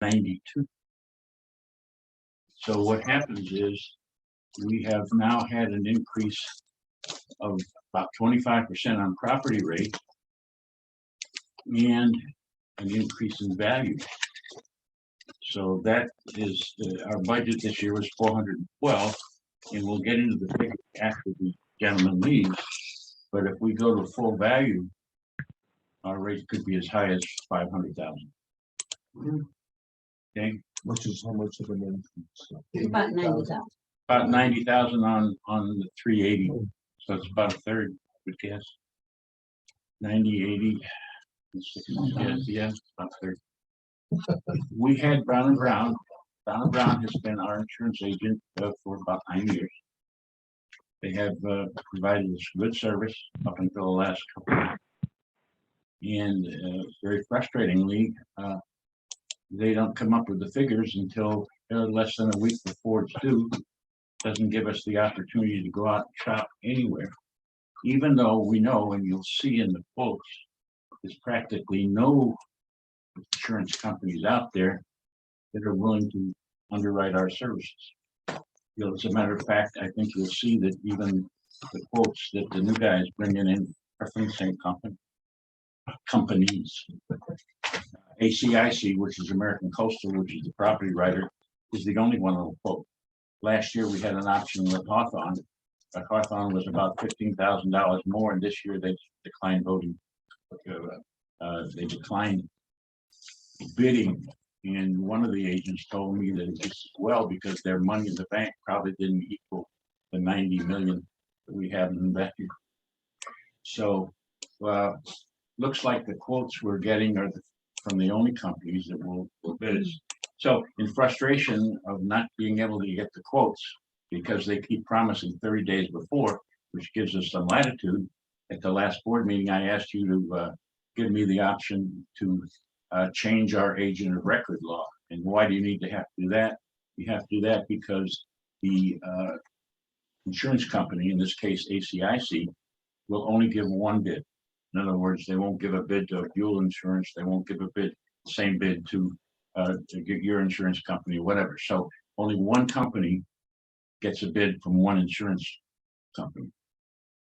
92. So what happens is we have now had an increase of about 25% on property rate and an increase in value. So that is our budget this year was 412, and we'll get into the figure after the gentleman leaves. But if we go to full value, our rate could be as high as 500,000. Okay, Which is how much of an increase? About 90,000. about 90,000 on the 380. So it's about a third, I would guess. 90, 80, yeah, about a third. We had Brown and Brown. Brown and Brown has been our insurance agent for about 9 years. They have provided us good service up until the last couple of years. And very frustratingly, they don't come up with the figures until less than a week before it's due. Doesn't give us the opportunity to go out and shop anywhere, even though we know, and you'll see in the quotes, there's practically no insurance companies out there that are willing to underwrite our services. You know, as a matter of fact, I think you'll see that even the quotes that the new guys bringing in are from the same companies. ACIC, which is American Coastal, which is the property writer, is the only one that will quote. Last year we had an option with Hawthorne. Hawthorne was about $15,000 more, and this year they declined voting. They declined bidding, and one of the agents told me that it's as well because their money in the bank probably didn't equal the 90 million that we have in the. So looks like the quotes we're getting are from the only companies that will bid us. So in frustration of not being able to get the quotes because they keep promising 30 days before, which gives us some latitude, at the last board meeting I asked you to give me the option to change our agent of record law. And why do you need to have to do that? You have to do that because the insurance company, in this case ACIC, will only give one bid. In other words, they won't give a bid to Buell Insurance. They won't give a bid, same bid to get your insurance company, whatever. So only one company gets a bid from one insurance company.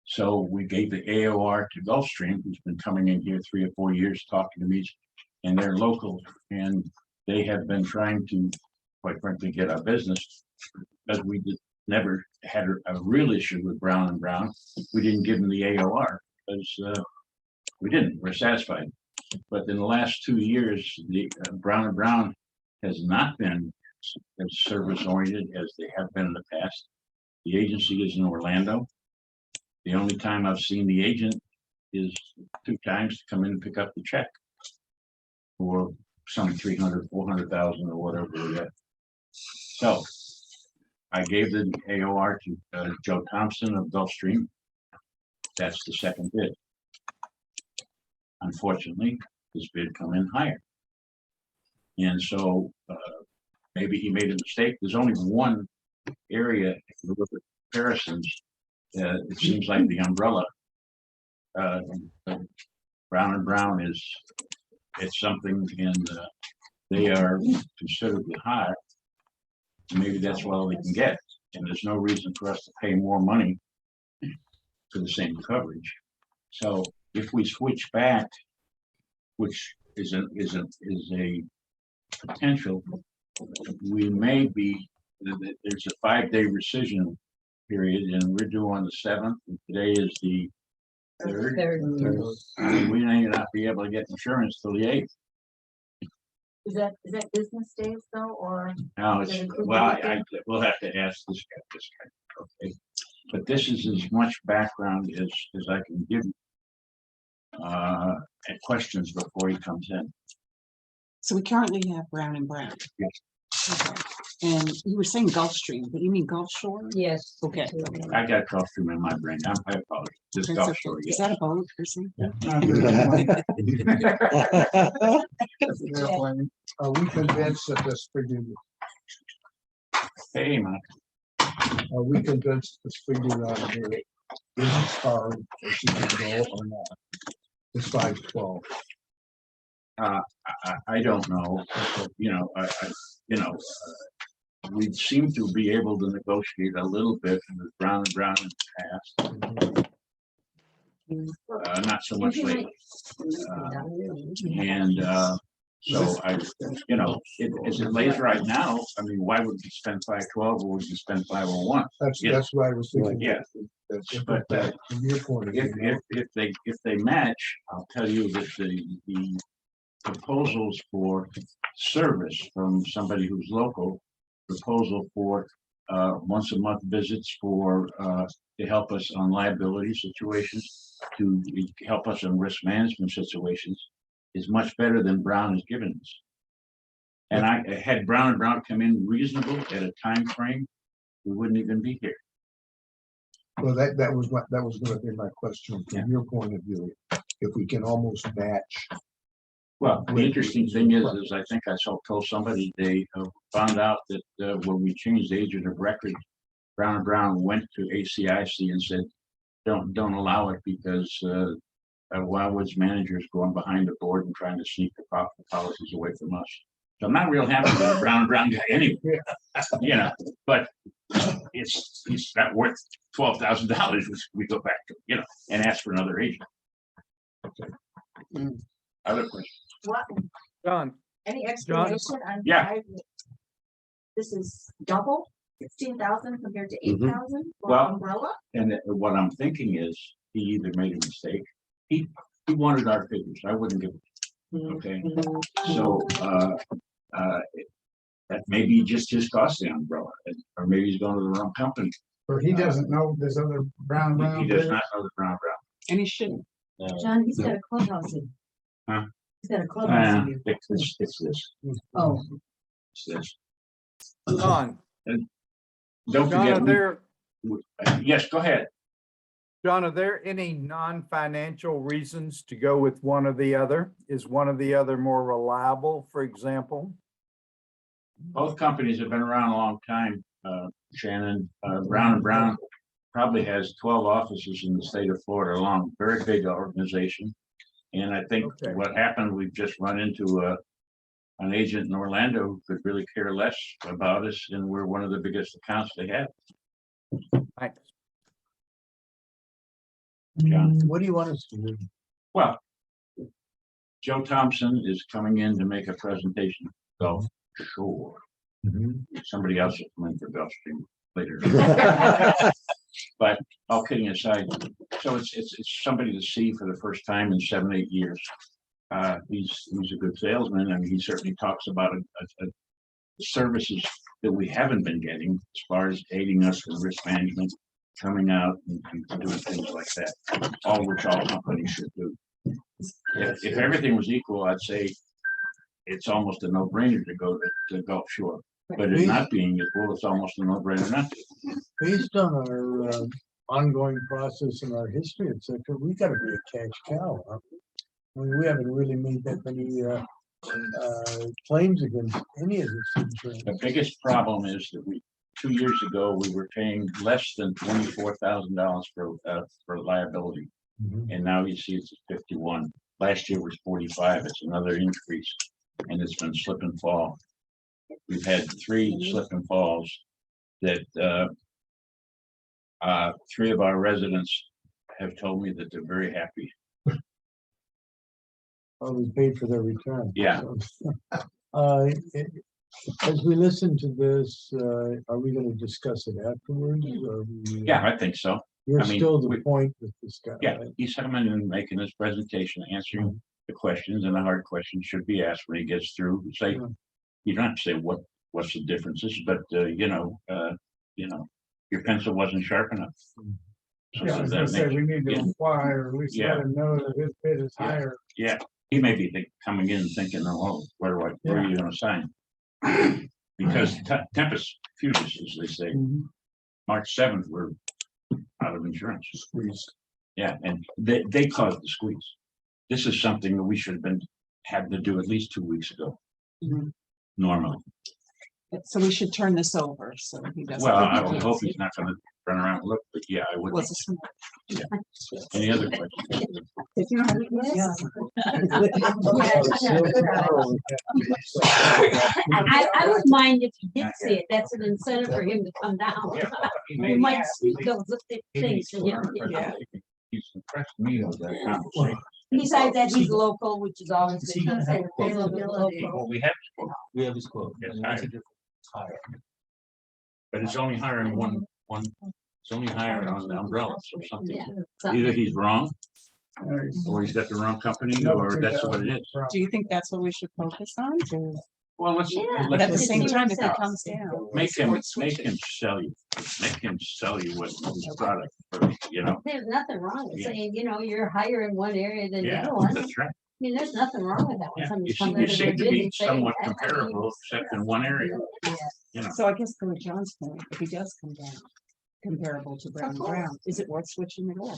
So we gave the AOR to Gulfstream, who's been coming in here 3 or 4 years talking to me, and they're local, and they have been trying to, quite frankly, get our business, because we never had a real issue with Brown and Brown. We didn't give them the AOR because we're satisfied. But in the last 2 years, the Brown and Brown has not been as service oriented as they have been in the past. The agency is in Orlando. The only time I've seen the agent is 2 times to come in and pick up the check for some 300, 400,000 or whatever we got. So I gave the AOR to Joe Thompson of Gulfstream. That's the second bid. Unfortunately, this bid come in higher. And so maybe he made a mistake. There's only one area, if you look at comparisons, it seems like the umbrella, Brown and Brown it's something, and they are considerably higher. Maybe that's what they can get. And there's no reason for us to pay more money for the same coverage. So if we switch back, which is a potential, we may be, there's a 5-day rescission period, and we're due on the 7th, and today is the 3rd. We may not be able to get insurance till the 8th. Is that business days though, or? Now it's, well, we'll have to ask this guy. Okay, but this is as much background as I can give you. At questions before he comes in. So we currently have Brown and Brown. Yes. Okay. And you were saying Gulfstream, but you mean Gulf Shore? Yes. Okay. I got Gulfstream in my brain. I apologize. Just That's Gulf okay. Shore. Is that a boat or something? Are we convinced that this figure, Hey, Mike. are we convinced this figure on here is as far as you can go or not? It's 512. I don't know, you know, you know, we seem to be able to negotiate a little bit with Brown and Brown in the past. Not so much lately. So you know, as it lays right now, I mean, why would we spend 512 or would you spend 501? That's what I was thinking. Yeah. But From your point of view. if they match, I'll tell you that the proposals for service from somebody who's local, proposal for once a month visits for to help us on liability situations, to help us in risk management situations, is much better than Brown has given us. And I had Brown and Brown come in reasonable at a time frame, we wouldn't even be here. Well, that was going to be my question from Yeah. your point of view. If we can almost match. Well, the interesting thing is I think I told somebody they found out that when we changed the agent of record, Brown and Brown went to ACIC and said, don't allow it because Wildewood's manager is going behind the board and trying to sneak the policies away from us. So I'm not real happy with the Brown and Brown guy anyway, you know, but he's not worth $12,000, which we go back to, you know, and ask for another agent. Other questions? What, John, any explanation on Yeah. why this is double, 16,000 compared to 8,000 for Well, umbrella? And what I'm thinking is he either made a mistake. He wanted our figures. I wouldn't give it. Okay. So that may be just his costing umbrella, or maybe he's going to the wrong company. Or he doesn't know there's other Brown. He does not know the Brown. And he shouldn't. John, he's got a clubhouse in. Huh? He's got a clubhouse in. It's this. Oh, It's this. John, Don't John, forget. Yes, go ahead. John, are there any non-financial reasons to go with one or the other? Is one or the other more reliable, for example? Both companies have been around a long time. Shannon, Brown and Brown probably has 12 offices in the state of Florida, along very big organization. And I think Okay. what happened, we've just run into an agent in Orlando who could really care less about us, and we're one of the biggest accounts they have. Thanks. John. What do you want us to do? Well, Joe Thompson is coming in to make a presentation. So sure, somebody else will come in for Gulfstream later. But all kidding aside, so it's somebody to see for the first time in 7-8 years. He's a good salesman, and he certainly talks about services that we haven't been getting as far as aiding us in risk management, coming out and doing things like that, all which all companies should do. If everything was equal, I'd say it's almost a no-brainer to go to Gulf Shore. But it not being equal, it's almost a no-brainer not to. Based on our ongoing process and our history, etc., we got to be a cash cow. Huh? I mean, we haven't really made that many claims against any of this insurance. The biggest problem is that 2 years ago, we were paying less than $24,000 for liability. And now you see it's at 51. Last year was 45. It's another increase, and it's been slip and fall. We've had 3 slip and falls that 3 of our residents have told me that they're very happy. Always paid for their return. Yeah. So, as we listen to this, are we going to discuss it afterwards? Or Yeah, I think so. You're I mean, still the point with this guy. Yeah, Right? he's coming and making his presentation, answering the questions, and the hard questions should be asked when he gets through. Say, you don't have to say what's the differences, but you know, your pencil wasn't sharp enough. Yeah, I was gonna say, we need to inquire, or at least let him know that his bid is higher. Yeah, he may be coming in thinking, oh, where are you going to sign? Because tempest fuses, as they say. March 7th, we're out of insurance. Squeeze. Yeah, and they caused the squeeze. This is something that we should have had to do at least 2 weeks ago. Normally. So we should turn this over, so he doesn't. Well, I would hope he's not going to run around and look, but yeah, I would. Was this one? Any other questions? Did you know how to do this? I would mind if he did see it. That's an incentive for him to come down. You might speak those things to him. Yeah. He's impressed me with that conversation. Besides that, he's local, which is always. Is he gonna have availability? Well, we have his quote. It's higher. But it's only hiring it's only hiring on the umbrellas or something. Yeah. Either he's wrong, or he's got the wrong company, or that's what it is. Do you think that's what we should focus on? To- Well, let's. Yeah. But at the let's- same time, if it sense. comes down. Make him sell you what his product, first, you know? There's nothing wrong with Yeah. saying, you're higher in one area than the Yeah, other one. I that's right. mean, there's nothing wrong with that. When Yeah, somebody's you coming seem in to and be saying, somewhat "I need comparable, except in one area. So I guess going John's point, if he does come down, comparable to Brown and Brown, is it worth switching it over?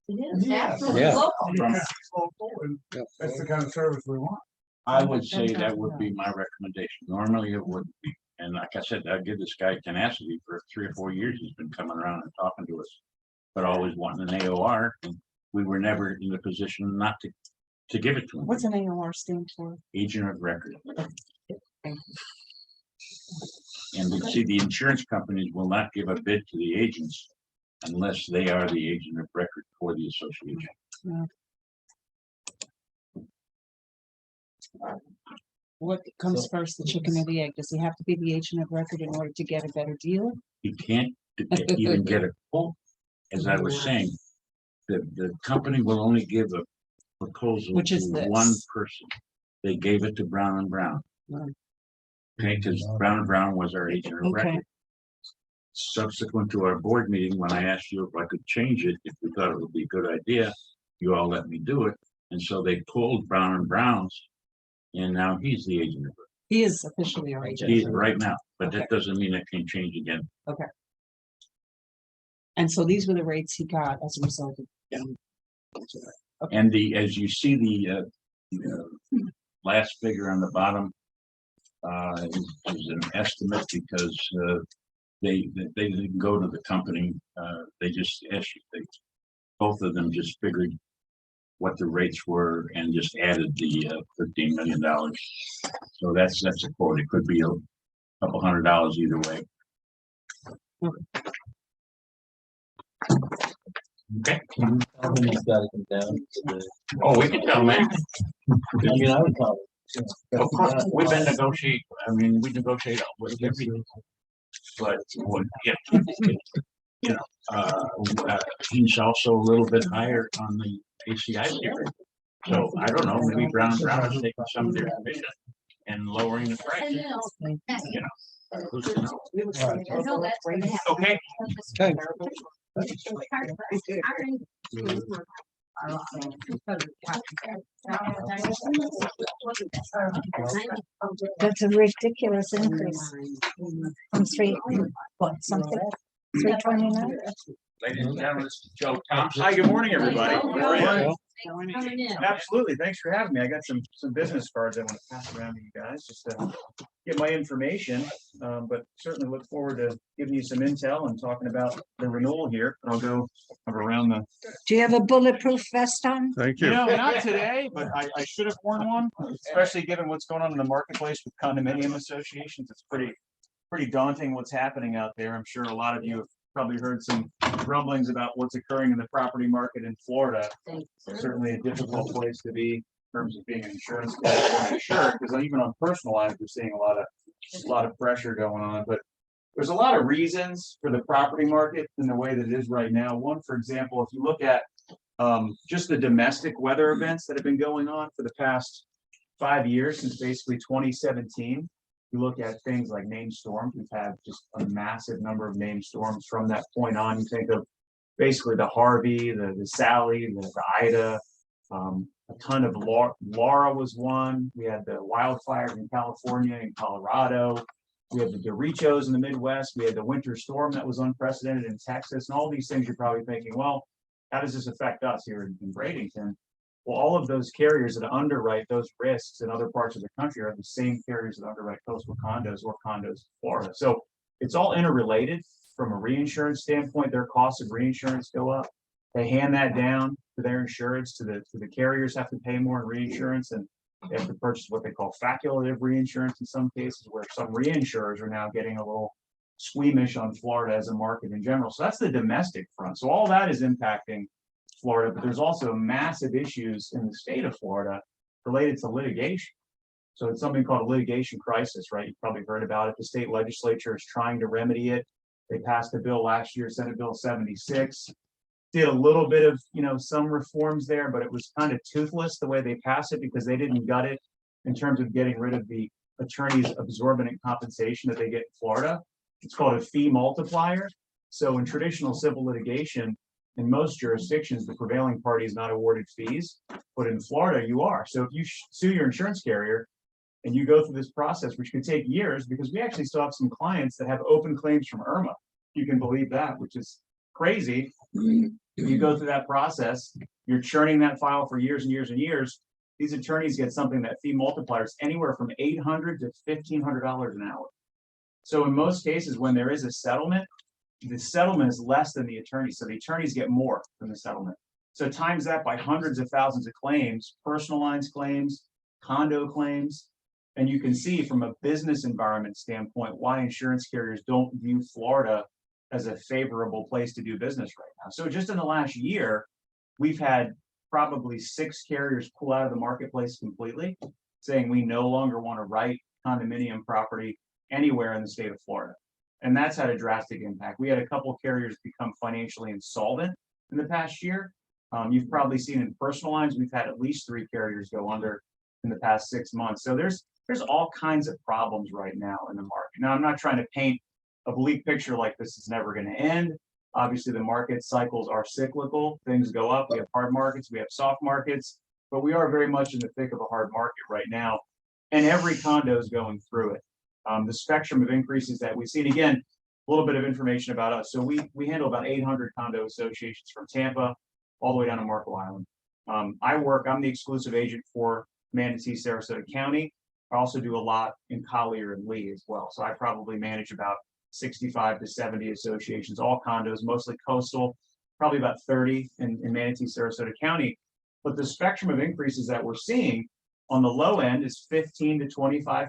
It is Yeah. absolutely Yeah. local. From- That's the kind of service we want. I would say that would be my recommendation. Normally it wouldn't be. And like I said, I'll give this guy tenacity for 3 or 4 years. He's been coming around and talking to us, but always wanting an AOR. And we were never in a position not to give it to him. What's an AOR stand for? Agent of record. Thank And see, the insurance companies will not give a bid to the agents unless they are the agent of record for the association. What comes first, the chicken or the egg? Does he have to be the agent of record in order to get a better deal? He can't even get a quote. As I was saying, the company will only give a proposal Which is to this. one person. They gave it to Brown and Brown. Right. Okay, because Brown and Brown was our agent of Okay. record. Subsequent to our board meeting, when I asked you if I could change it, if we thought it would be a good idea, you all let me do it. And so they pulled Brown and Brown's, and now he's the agent of record. He is officially our agent. He's right now, but that Okay. doesn't mean it can change again. And so these were the rates he got as a result of. And as you see, the last figure on the bottom is an estimate because they didn't go to the company. They just both of them just figured what the rates were and just added the $15 million. So that's a quote. It could be a couple $100 either way. Okay. He's gotta come down to the. Oh, we can tell, man. I mean, I would tell him. Of course, we've been negotiating. I mean, we negotiate with everything. But he's also a little bit higher on the ACI series. So I don't know, maybe Brown and Brown is taking some of their commission and lowering the price. And, You know, who's to know? I know that's what happened. Okay, Okay. That's a ridiculous increase from something, 329? ladies and gentlemen, this is Joe Thompson. Hi, good morning, everybody. Coming in. Absolutely. Thanks for having me. I got some business cards I want to pass around to you guys, just to get my information. But certainly look forward to giving you some intel and talking about the renewal here. I'll go around the. Do you have a bulletproof vest on? Thank you. Not today, but I should have worn one, especially given what's going on in the marketplace with condominium associations. It's pretty daunting what's happening out there. I'm sure a lot of you have probably heard some rumblings about what's occurring in the property market in Florida. Certainly a difficult place to be in terms of being an insurance insured, because even on personal lines, we're seeing a lot of pressure going on. But there's a lot of reasons for the property market in the way that it is right now. One, for example, if you look at just the domestic weather events that have been going on for the past 5 years, since basically 2017. You look at things like named storms, we've had just a massive number of named storms from that point on. You think of basically the Harvey, the Sally, the Ida, a ton of Laura was one. We had the wildfires in California and Colorado. We had the derechos in the Midwest. We had the winter storm that was unprecedented in Texas. And all these things you're probably thinking, well, how does this affect us here in Bradenton? Well, all of those carriers that underwrite those risks in other parts of the country are the same carriers that underwrite coastal condos or condos in Florida. So it's all interrelated. from a reinsurance standpoint, their costs of reinsurance go up. They hand that down to their insurance, to the carriers have to pay more in reinsurance, and they have to purchase what they call facultative reinsurance in some cases, where some reinsurers are now getting a little squeamish on Florida as a market in general. So that's the domestic front. So all that is impacting Florida, but there's also massive issues in the state of Florida related to litigation. So it's something called a litigation crisis, right? You've probably heard about it. The state legislature is trying to remedy it. They passed a bill last year, Senate Bill 76. Did a little bit of, some reforms there, but it was kind of toothless the way they passed it because they didn't gut it in terms of getting rid of the attorney's exorbitant compensation that they get in Florida. It's called a fee multiplier. So in traditional civil litigation, in most jurisdictions, the prevailing party is not awarded fees, but in Florida, you are. So if you sue your insurance carrier and you go through this process, which could take years, because we actually still have some clients that have open claims from Irma. You can believe that, which is crazy. You go through that process, you're churning that file for years and years and years. These attorneys get something that fee multipliers anywhere from $800 to $1,500 an hour. So in most cases, when there is a settlement, the settlement is less than the attorney. So the attorneys get more than the settlement. So times that by hundreds of thousands of claims, personal lines claims, condo claims, and you can see from a business environment standpoint why insurance carriers don't view Florida as a favorable place to do business right now. So just in the last year, we've had probably 6 carriers pull out of the marketplace completely, saying we no longer want to write condominium property anywhere in the state of Florida. And that's had a drastic impact. We had a couple of carriers become financially insolvent in the past year. You've probably seen in personal lines, we've had at least 3 carriers go under in the past 6 months. So there's all kinds of problems right now in the market. Now, I'm not trying to paint a bleak picture like this is never going to end. Obviously, the market cycles are cyclical. Things go up. We have hard markets. We have soft markets. But we are very much in the thick of a hard market right now. And every condo is going through it. The spectrum of increases that we've seen, again, a little bit of information about us. So we handle about 800 condo associations from Tampa all the way down to Marco Island. I'm the exclusive agent for Manatee, Sarasota County. I also do a lot in Collier and Lee as well. So I probably manage about 65 to 70 associations, all condos, mostly coastal, probably about 30 in Manatee, Sarasota County. But the spectrum of increases that we're seeing on the low end is 15 to 25%.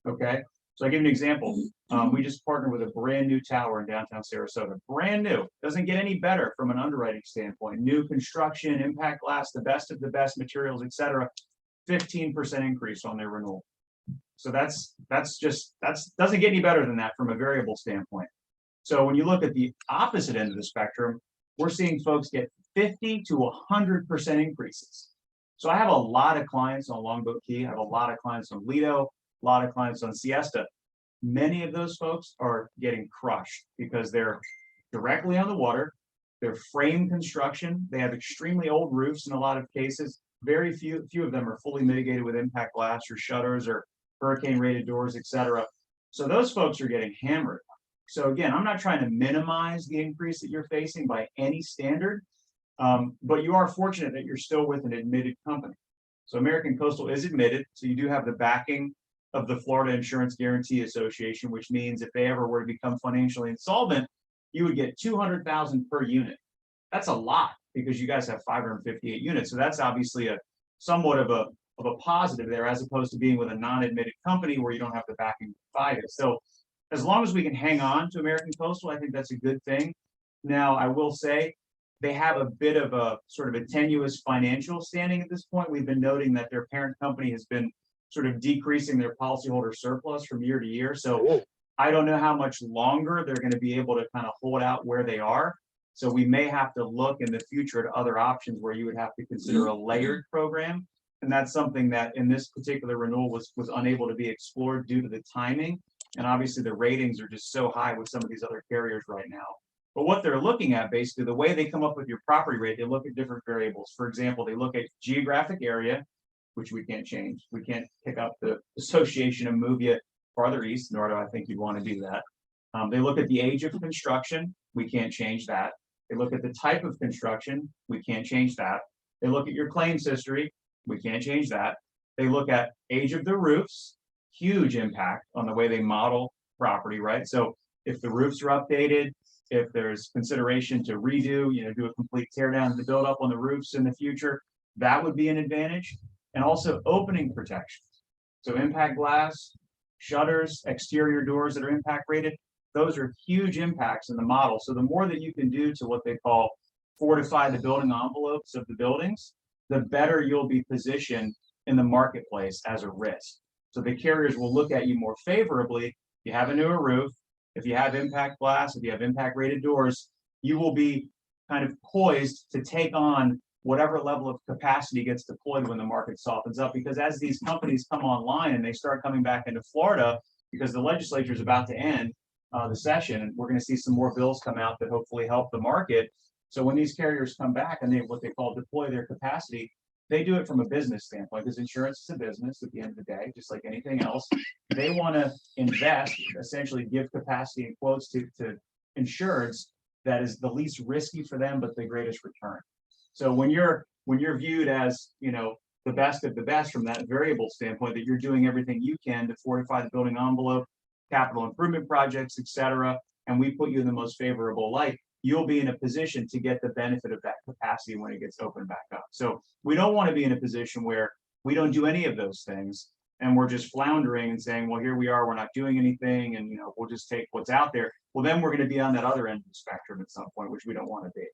Okay. So I give you an example. We just partnered with a brand new tower in downtown Sarasota, brand new, doesn't get any better from an underwriting standpoint. New construction, impact glass, the best of the best materials, et cetera, 15% increase on their renewal. So that's doesn't get any better than that from a variable standpoint. So when you look at the opposite end of the spectrum, we're seeing folks get 50 to 100% increases. So I have a lot of clients on Longboat Key. I have a lot of clients on Lido, a lot of clients on Siesta. Many of those folks are getting crushed because they're directly on the water. They're frame construction. They have extremely old roofs in a lot of cases. Very few of them are fully mitigated with impact glass or shutters or hurricane rated doors, et cetera. So those folks are getting hammered. So again, I'm not trying to minimize the increase that you're facing by any standard, but you are fortunate that you're still with an admitted company. So American Coastal is admitted, so you do have the backing of the Florida Insurance Guarantee Association, which means if they ever were to become financially insolvent, you would get $200,000 per unit. That's a lot because you guys have 558 units. So that's obviously a somewhat of a positive there, as opposed to being with a non-admitted company where you don't have the backing to fight it. So as long as we can hang on to American Coastal, I think that's a good thing. Now, I will say they have a bit of a sort of a tenuous financial standing at this point. We've been noting that their parent company has been sort of decreasing their policyholder surplus from year to year. So I don't know how much longer they're going to be able to kind of hold out where they are. So we may have to look in the future at other options where you would have to consider a layered program. And that's something that in this particular renewal was unable to be explored due to the timing. And obviously the ratings are just so high with some of these other carriers right now. But what they're looking at, basically, the way they come up with your property rate, they look at different variables. For example, they look at geographic area, which we can't change. We can't pick up the association and move you farther east, nor do I think you'd want to do that. They look at the age of construction. We can't change that. They look at the type of construction. We can't change that. They look at your claims history. We can't change that. They look at age of the roofs, huge impact on the way they model property, right? So if the roofs are updated, if there's consideration to redo, do a complete tear down to build up on the roofs in the future, that would be an advantage. And also opening protection. So impact glass, shutters, exterior doors that are impact rated, those are huge impacts in the model. So the more that you can do to what they call fortify the building envelopes of the buildings, the better you'll be positioned in the marketplace as a risk. So the carriers will look at you more favorably. If you have a newer roof, if you have impact glass, if you have impact rated doors, you will be kind of poised to take on whatever level of capacity gets deployed when the market softens up. Because as these companies come online and they start coming back into Florida, because the legislature is about to end the session, and we're going to see some more bills come out that hopefully help the market. So when these carriers come back and they what they call deploy their capacity, they do it from a business standpoint, because insurance is a business at the end of the day, just like anything else. They want to invest, essentially give capacity and quotes to insureds that is the least risky for them, but the greatest return. So when you're viewed as, the best of the best from that variable standpoint, that you're doing everything you can to fortify the building envelope, capital improvement projects, et cetera, and we put you in the most favorable light, you'll be in a position to get the benefit of that capacity when it gets opened back up. So we don't want to be in a position where we don't do any of those things and we're just floundering and saying, well, here we are, we're not doing anything, and we'll just take what's out there. Well, then we're going to be on that other end of the spectrum at some point, which we don't want to be.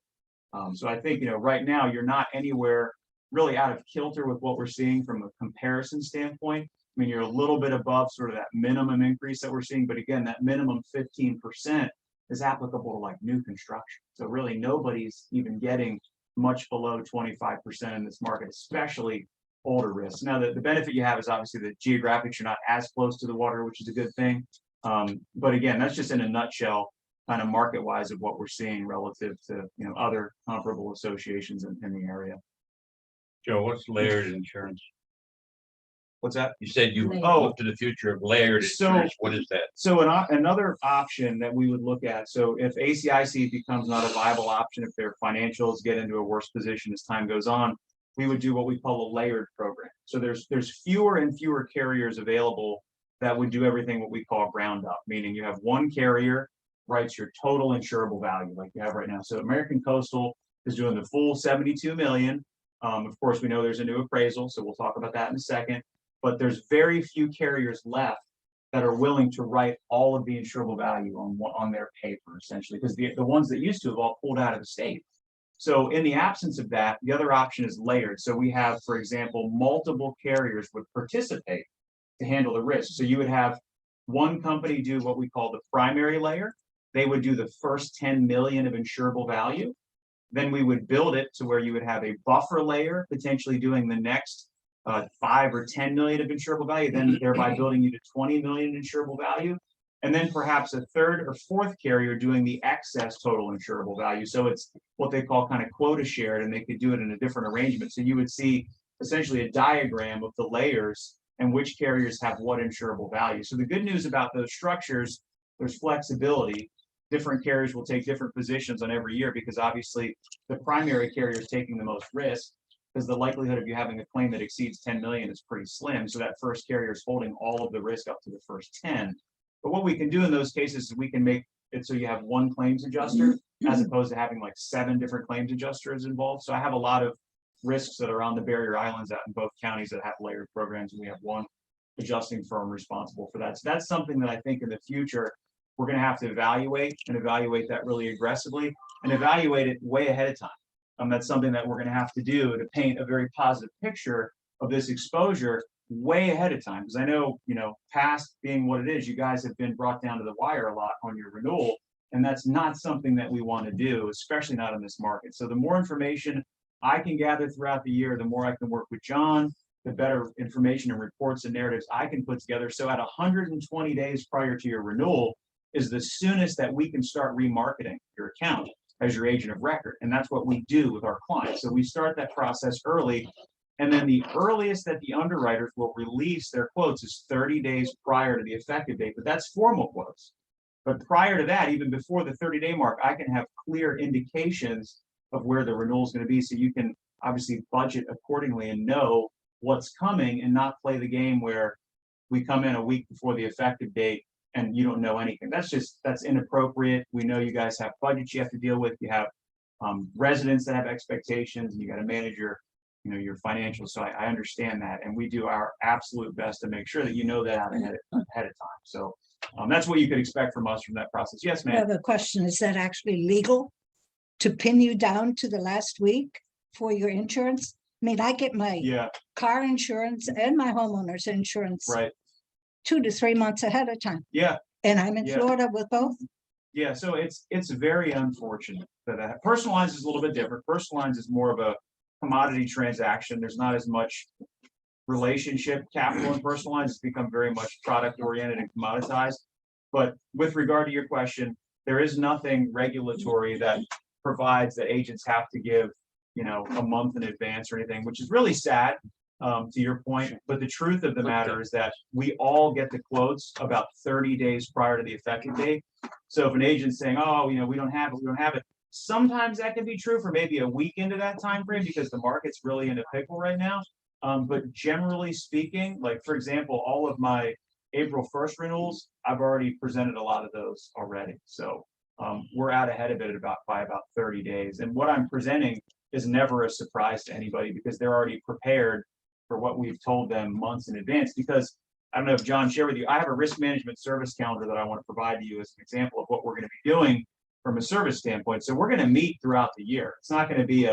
So I think, right now you're not anywhere really out of kilter with what we're seeing from a comparison standpoint. I mean, you're a little bit above sort of that minimum increase that we're seeing, but again, that minimum 15% is applicable to like new construction. So really nobody's even getting much below 25% in this market, especially older risks. Now, the benefit you have is obviously the geographics, you're not as close to the water, which is a good thing. But again, that's just in a nutshell, kind of market wise of what we're seeing relative to other comparable associations in the area. Joe, what's layered insurance? What's that? You said you Layered. look to the future of layered insurance. What is that? So another option that we would look at, so if ACIC becomes not a viable option, if their financials get into a worse position as time goes on, we would do what we call a layered program. So there's fewer and fewer carriers available that would do everything what we call ground up, meaning you have one carrier writes your total insurable value like you have right now. So American Coastal is doing the full 72 million. Of course, we know there's a new appraisal, so we'll talk about that in a second. But there's very few carriers left that are willing to write all of the insurable value on their paper, essentially, because the ones that used to have all pulled out of the state. So in the absence of that, the other option is layered. So we have, for example, multiple carriers would participate to handle the risk. So you would have one company do what we call the primary layer. They would do the first 10 million of insurable value. Then we would build it to where you would have a buffer layer, potentially doing the next 5 or 10 million of insurable value, then thereby building you to 20 million insurable value. And then perhaps a third or fourth carrier doing the excess total insurable value. So it's what they call kind of quota shared, and they could do it in a different arrangement. So you would see essentially a diagram of the layers and which carriers have what insurable value. So the good news about those structures, there's flexibility. Different carriers will take different positions on every year, because obviously the primary carrier is taking the most risk, because the likelihood of you having a claim that exceeds 10 million is pretty slim. So that first carrier is holding all of the risk up to the first 10. But what we can do in those cases is we can make it so you have one claims adjuster as opposed to having like 7 different claims adjusters involved. So I have a lot of risks that are on the barrier islands out in both counties that have layered programs, and we have one adjusting firm responsible for that. So that's something that I think in the future we're going to have to evaluate that really aggressively and evaluate it way ahead of time. That's something that we're going to have to do to paint a very positive picture of this exposure way ahead of time. Because I know, past being what it is, you guys have been brought down to the wire a lot on your renewal, and that's not something that we want to do, especially not in this market. So the more information I can gather throughout the year, the more I can work with John, the better information and reports and narratives I can put together. So at 120 days prior to your renewal is the soonest that we can start remarketing your account as your agent of record. And that's what we do with our clients. So we start that process early. And then the earliest that the underwriters will release their quotes is 30 days prior to the effective date, but that's formal quotes. But prior to that, even before the 30-day mark, I can have clear indications of where the renewal is going to be. So you can obviously budget accordingly and know what's coming, and not play the game where we come in a week before the effective date and you don't know anything. That's inappropriate. We know you guys have budgets you have to deal with. You have residents that have expectations, and you got to manage your, your financials. So I understand that, and we do our absolute best to make sure that you know that out ahead of time. So that's what you could expect from us from that process. Yes, I ma'am. have a question. Is that actually legal to pin you down to the last week for your insurance? I mean, I get my Yeah, car insurance and my homeowner's insurance right. 2 to 3 months ahead of time. Yeah, And I'm in Yeah. Florida with both. yeah. So it's very unfortunate that personal lines is a little bit different. Personal lines is more of a commodity transaction. There's not as much relationship capital in personal lines. It's become very much product oriented and commoditized. But with regard to your question, there is nothing regulatory that provides that agents have to give, a month in advance or anything, which is really sad, to your point. But the truth of the matter is that we all get the quotes about 30 days prior to the effective date. So if an agent's saying, oh, we don't have it, sometimes that can be true for maybe a week into that time frame because the market's really in a pickle right now. But generally speaking, like for example, all of my April 1st renewals, I've already presented a lot of those already. So we're out ahead of it by about 30 days. And what I'm presenting is never a surprise to anybody because they're already prepared for what we've told them months in advance. Because I don't know if John shared with you, I have a risk management service calendar that I want to provide to you as an example of what we're going to be doing from a service standpoint. So we're going to meet throughout the year. It's not going to be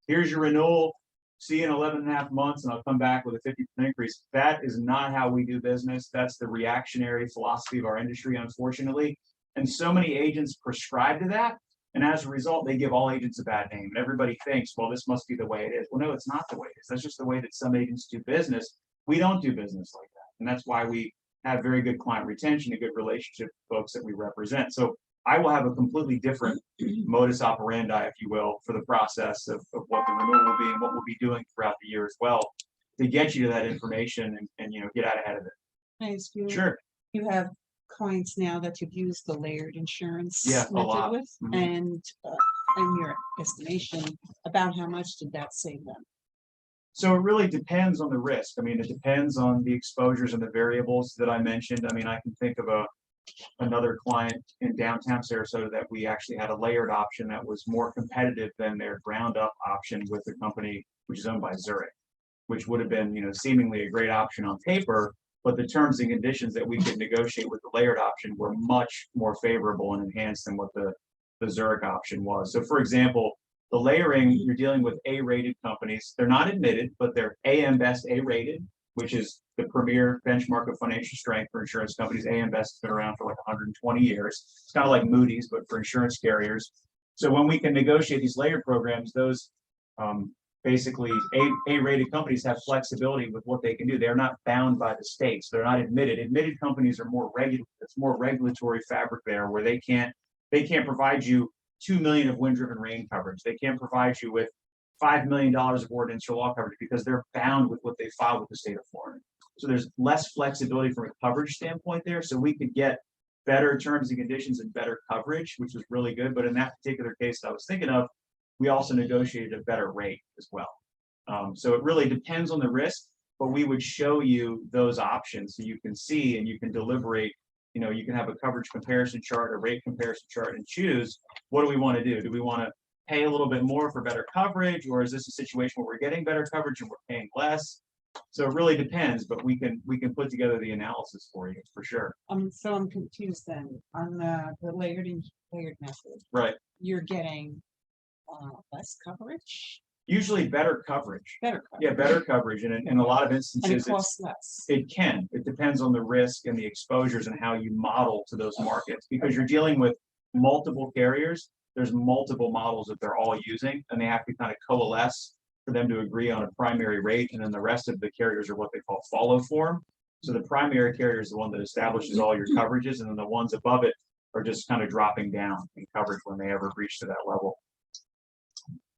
here's your renewal, see you in 11.5 months, and I'll come back with a 50% increase. That is not how we do business. That's the reactionary philosophy of our industry, unfortunately. And so many agents prescribe to that. And as a result, they give all agents a bad name. And everybody thinks, well, this must be the way it is. Well, no, it's not the way it is. That's just the way that some agents do business. We don't do business like that. And that's why we have very good client retention, a good relationship with folks that we represent. So I will have a completely different modus operandi, if you will, for the process of what the renewal will be and what we'll be doing throughout the year as well to get you to that information and get out ahead of it. Nice. Sure. You have clients now that you've used the layered insurance Yeah, a method lot. with, Mhm. and in your estimation, about how much did that save them? So it really depends on the risk. I mean, it depends on the exposures and the variables that I mentioned. I mean, I can think of another client in downtown Sarasota that we actually had a layered option that was more competitive than their ground up option with the company, which is owned by Zurich, which would have been, seemingly a great option on paper, but the terms and conditions that we could negotiate with the layered option were much more favorable and enhanced than what the Zurich option was. So for example, the layering, you're dealing with A-rated companies. They're not admitted, but they're AM Best A-rated, which is the premier benchmark of financial strength for insurance companies. AM Best has been around for like 120 years. It's kind of like Moody's, but for insurance carriers. So when we can negotiate these layered programs, those basically A-rated companies have flexibility with what they can do. They're not bound by the states. They're not admitted. Admitted companies are more it's more regulatory fabric there where they can't provide you $2 million of wind-driven rain coverage. They can't provide you with $5 million of ordinance or law coverage because they're bound with what they filed with the state of Florida. So there's less flexibility from a coverage standpoint there. So we could get better terms and conditions and better coverage, which was really good. But in that particular case that I was thinking of, we also negotiated a better rate as well. So it really depends on the risk, but we would show you those options so you can see and you can deliberate. You can have a coverage comparison chart, a rate comparison chart, and choose what do we want to do? Do we want to pay a little bit more for better coverage, or is this a situation where we're getting better coverage and we're paying less? So it really depends, but we can put together the analysis for you for sure. So I'm confused then on the layered method. Right. You're getting less coverage, Usually better coverage. better coverage. Yeah, better coverage, and in a lot of And instances, it costs less. it can. It depends on the risk and the exposures and how you model to those markets because you're dealing with multiple carriers. There's multiple models that they're all using, and they have to kind of coalesce for them to agree on a primary rate, and then the rest of the carriers are what they call follow form. So the primary carrier is the one that establishes all your coverages, and then the ones above it are just kind of dropping down in coverage when they ever reach to that level.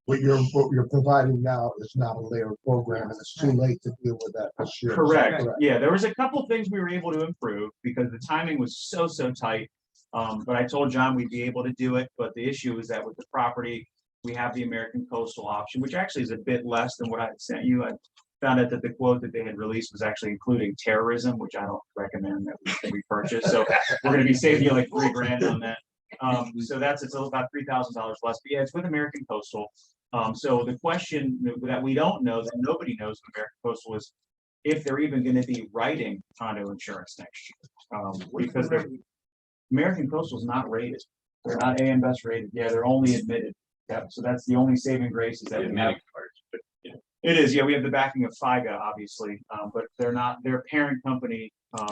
What you're providing now is not a layered program, and it's too late to deal with that this year. Correct. Yeah, there was a couple things we were able to improve because the timing was so tight. But I told John we'd be able to do it. But the issue is that with the property, we have the American Coastal option, which actually is a bit less than what I had sent you. found out that the quote that they had released was actually including terrorism, which I don't recommend that we purchase. So we're gonna be saving you like $3,000 on that. So it's about $3,000 less, but yeah, it's with American Coastal. So the question that we don't know, that nobody knows with American Coastal, is if they're even gonna be writing condo insurance next year. Because American Coastal is not rated. They're not AM Best rated. Yeah, they're only admitted. Yeah, so that's the only saving grace is that we have. It is, yeah, we have the backing of FIGA, obviously, but they're not, their parent company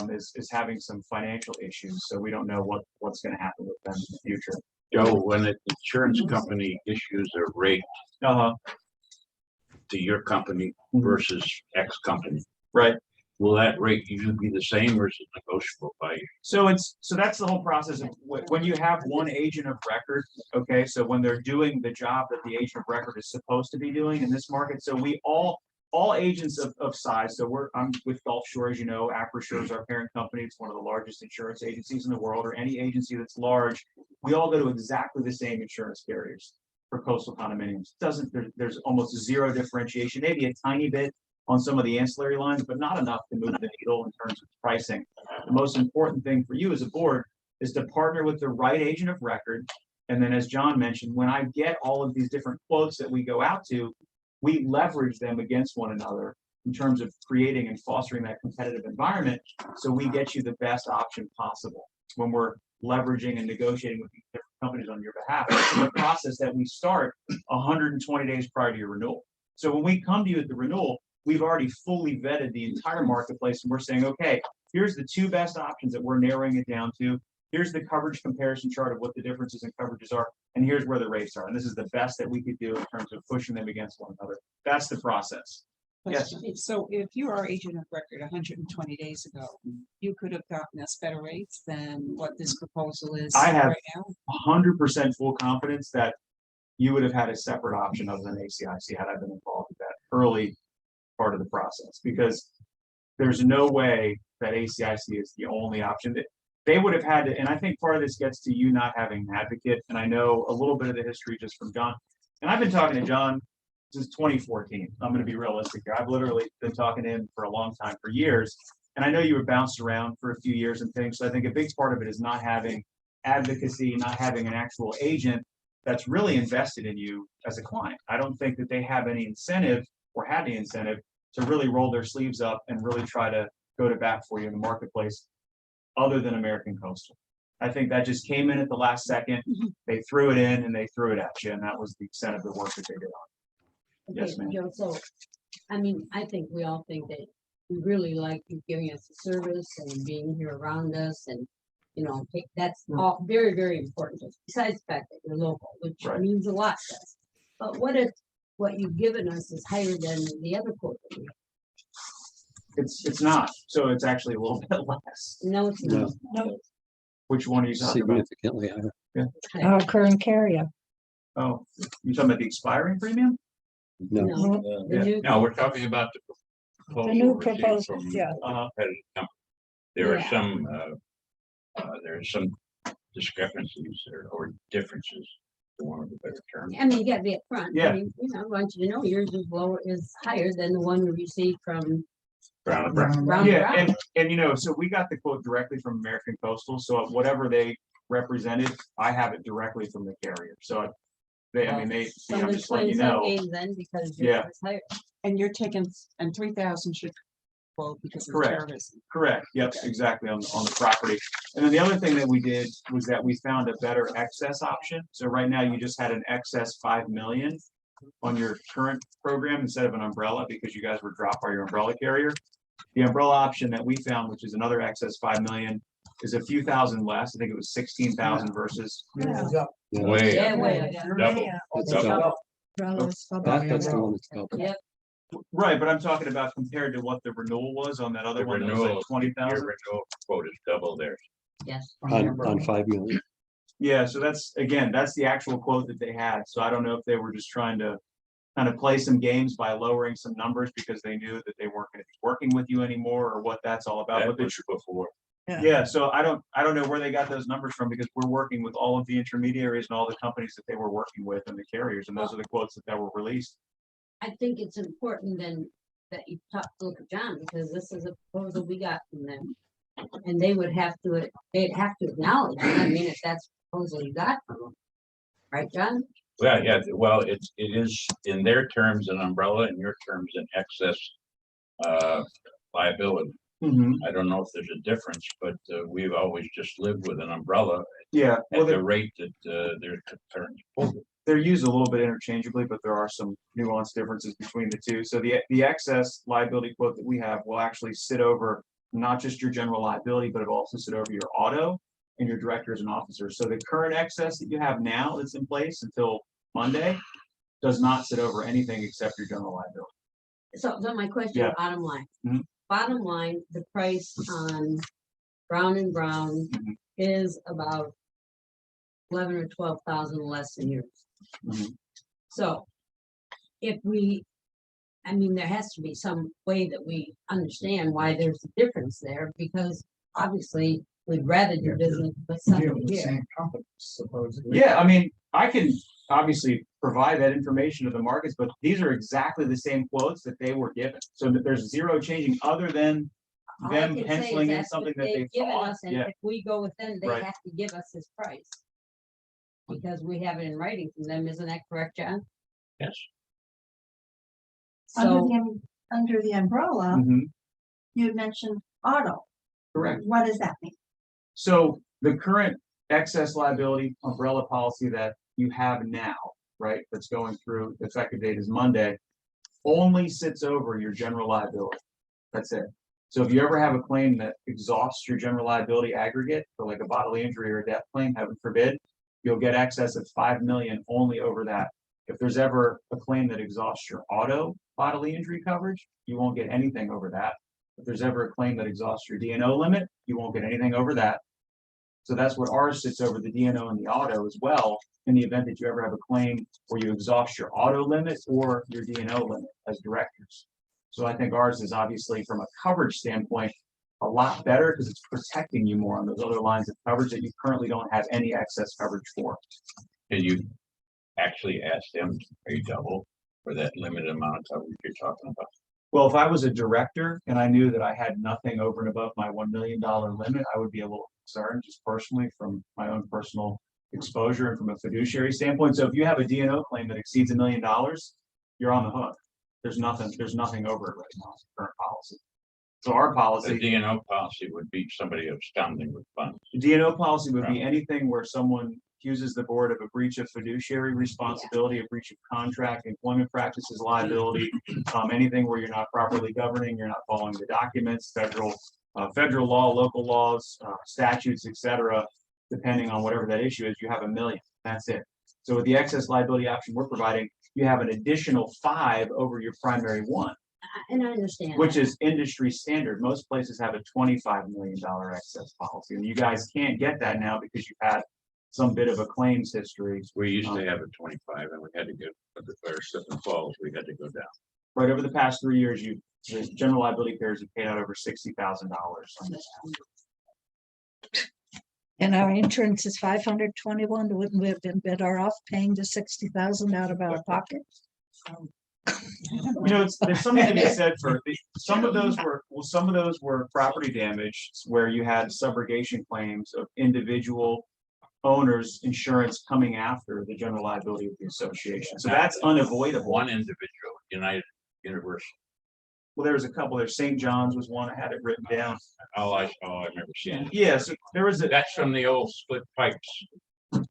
is having some financial issues, so we don't know what's gonna happen with them in the future. Joe, when an insurance company issues a rate Uh-huh, to your company versus X company, right. will that rate usually be the same or is it negotiable by you? So that's the whole process of when you have one agent of record, okay, so when they're doing the job that the agent of record is supposed to be doing in this market, so we all agents of size, so I'm with Gulf Shore, as you know, Acrisure is our parent company, it's one of the largest insurance agencies in the world, or any agency that's large, we all go to exactly the same insurance carriers for coastal condominiums. There's almost zero differentiation, maybe a tiny bit on some of the ancillary lines, but not enough to move the needle in terms of pricing. The most important thing for you as a board is to partner with the right agent of record. And then, as John mentioned, when I get all of these different quotes that we go out to, we leverage them against one another in terms of creating and fostering that competitive environment. So we get you the best option possible when we're leveraging and negotiating with these different companies on your behalf. It's a process that we start 120 days prior to your renewal. So when we come to you at the renewal, we've already fully vetted the entire marketplace and we're saying, okay, here's the two best options that we're narrowing it down to. Here's the coverage comparison chart of what the differences in coverages are. And here's where the rates are. And this is the best that we could do in terms of pushing them against one another. That's the process. Yes. So if you are agent of record 120 days ago, you could have gotten us better rates than what this proposal is I have right now? 100% full confidence that you would have had a separate option other than ACIC had I been involved with that early part of the process, because there's no way that ACIC is the only option. That they would have had to, and I think part of this gets to you not having an advocate, and I know a little bit of the history just from John, and I've been talking to John since 2014. I'm going to be realistic here. I've literally been talking to him for a long time, for years, and I know you were bounced around for a few years and things, so I think a big part of it is not having advocacy, not having an actual agent that's really invested in you as a client. I don't think that they have any incentive or had the incentive to really roll their sleeves up and really try to go to bat for you in the marketplace other than American Coastal. I think that just came in at the last second. They threw it in and they threw it at you, and that was the extent of the work that they did on. Okay, Yes, ma'am. Joe, so, I mean, I think we all think that we really like you giving us the service and being here around us and, you know, that's all very, very important. to us, besides the fact that you're local, which Right. means a lot to us. But what if what you've given us is higher than the other quote? that we have? It's not, so it's actually a little bit less. No, it's not. No. Which one are you talking about? Significantly higher. Our current carrier. Oh, you talking about the expiring premium? No, the Yeah. new- No, we're talking about the proposal. new received proposal, from yeah. Uh-huh. competitive company. There are Yeah. there are some discrepancies or differences, for want of a better term. I mean, you gotta be upfront. Yeah. I mean, you know, I want you to know yours is lower, is higher than the one we received from Brown and Brown. Brown. Yeah, and you know, so we got the quote directly from American Coastal, so whatever they represented, I have it directly from the carrier, so they, I mean, I'm Somebody just letting you playing some know. games then because Yeah. yours is higher. And you're taking, and 3,000 should quote because of Correct. terrorism. Correct, yep, exactly, on the property. And then the other thing that we did was that we found a better excess option. So right now you just had an excess 5 million on your current program instead of an umbrella because you guys were dropped by your umbrella carrier. The umbrella option that we found, which is another excess 5 million, is a few thousand less. I think it was 16,000 versus. Way Yeah, up, way, double. It's Double. double. That's the one that's double. Yep. Right, but I'm talking about compared to what the renewal was on that other The one, that was like renewal, 20,000. your renewal quote is double theirs. Yes. On 5 million. Yeah, so that's, again, that's the actual quote that they had. So I don't know if they were just trying to kind of play some games by lowering some numbers because they knew that they weren't going to be working with you anymore or what that's all about. That But they- was before. yeah, so I don't know where they got those numbers from because we're working with all of the intermediaries and all the companies that they were working with and the carriers, and those are the quotes that were released. I think it's important then that you talk to John, because this is a proposal we got from them. And they'd have to acknowledge, it. I mean, if that's a proposal you got from them. Right, John? Well, yeah, well, it is in their terms an umbrella, in your terms an excess liability. I don't know if there's a difference, but we've always just lived with an umbrella Yeah, well, at the rate that they're current. they're used a little bit interchangeably, but there are some nuanced differences between the two. So the excess liability quote that we have will actually sit over not just your general liability, but it'll also sit over your auto and your directors and officers. So the current excess that you have now that's in place until Monday does not sit over anything except your general liability. So my question, Yeah. bottom line. Mhm. Bottom line, the price on Brown and Brown Mhm. is about 11 or 12,000 less than yours. Mhm. So if we, I mean, there has to be some way that we understand why there's a difference there, because obviously we'd rather do business with somebody here. Same company, supposedly. Yeah, I mean, I can obviously provide that information to the markets, but these are exactly the same quotes that they were given. So that there's zero changing other than All I them can say is penciling in that's what something that they given thought. us, and Yeah, if we go with them, they Right. have to give us this price. Because we have it in writing from them, isn't that correct, John? Yes. So, Under the umbrella, Mhm, you had mentioned auto. correct. What does that mean? So the current excess liability umbrella policy that you have now, right, that's going through, the effective date is Monday, only sits over your general liability. That's it. So if you ever have a claim that exhausts your general liability aggregate for like a bodily injury or a death claim, heaven forbid, you'll get excess of 5 million only over that. If there's ever a claim that exhausts your auto bodily injury coverage, you won't get anything over that. If there's ever a claim that exhausts your D&O limit, you won't get anything over that. So that's what ours sits over, the D&O and the auto as well, in the event that you ever have a claim where you exhaust your auto limit or your D&O limit as directors. So I think ours is obviously from a coverage standpoint, a lot better because it's protecting you more on those other lines of coverage that you currently don't have any excess coverage for. Can you actually ask them to pay double for that limited amount of coverage you're talking about? Well, if I was a director and I knew that I had nothing over and above my $1 million limit, I would be a little concerned just personally from my own personal exposure and from a fiduciary standpoint. So if you have a D&O claim that exceeds $1 million, you're on the hook. There's nothing over it right now, it's the current policy. So our The policy, D&O policy would be somebody absconding with funds. the D&O policy would be Right. anything where someone accuses the board of a breach of fiduciary responsibility, a breach of contract, employment practices liability, anything where you're not properly governing, you're not following the documents, federal law, local laws, statutes, etc. Depending on whatever that issue is, you have $1 million. That's it. So with the excess liability option we're providing, you have an additional 5 over your primary one, and I understand. which that. is industry standard. Most places have a $25 million excess policy, and you guys can't get that now because you've had some bit of a claims history. We used to have a 25 and we had to go, or slip and falls, we had to go down. Right over the past 3 years, the general liability carriers have paid out over $60,000 on this. And our insurance is 521, wouldn't we have been better off paying the 60,000 out of our pocket? You know, there's something to be said for, some of those were property damage where you had subrogation claims of individual owners' insurance coming after the general liability of the association. So that's unavoidable. One individual, United University. Well, there was a couple there. St. John's was one. I had it written down. I remember seeing it. Yeah, so there was a, That's from the old split pipes.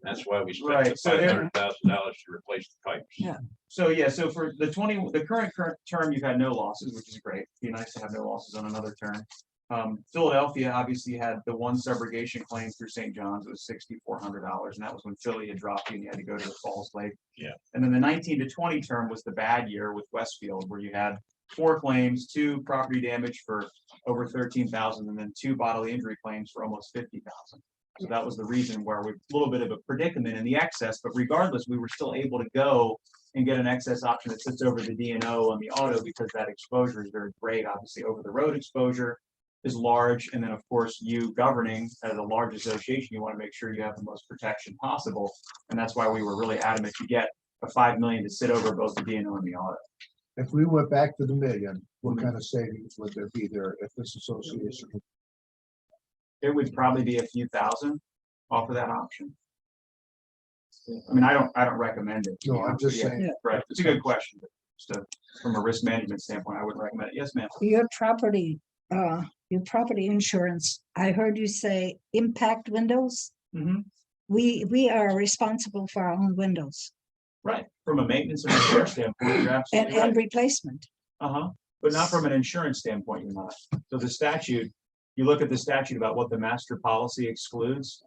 That's why we spent Right, so there- $500,000 to replace the pipes. Yeah. so yeah, so for the current term, you've had no losses, which is great. Be nice to have no losses on another term. Philadelphia obviously had the one subrogation claim through St. John's. It was $6,400, and that was when Philly had dropped you and you had to go to the Falls Lake. Yeah. And then the 19 to 20 term was the bad year with Westfield, where you had 4 claims, 2 property damage for over 13,000, and then 2 bodily injury claims for almost 50,000. So that was the reason where we're a little bit of a predicament in the excess, but regardless, we were still able to go and get an excess option that sits over the D&O and the auto because that exposure is very great. Obviously, over the road exposure is large, and then of course you governing as a large association, you want to make sure you have the most protection possible, and that's why we were really adamant to get a $5 million to sit over both the D&O and the auto. If we went back to the million, what kind of savings would there be there if this association? It would probably be a few thousand off of that option. I mean, I don't recommend it. No, I'm just saying. Right, it's a good question, but just from a risk management standpoint, I would recommend it. Yes, ma'am. Your property insurance, I heard you say impact windows. Mhm. We are responsible for our own windows Right, from a maintenance and repair standpoint, you're absolutely right. and replacement. Uh-huh, but not from an insurance standpoint, you're not. So the statute, you look at the statute about what the master policy excludes.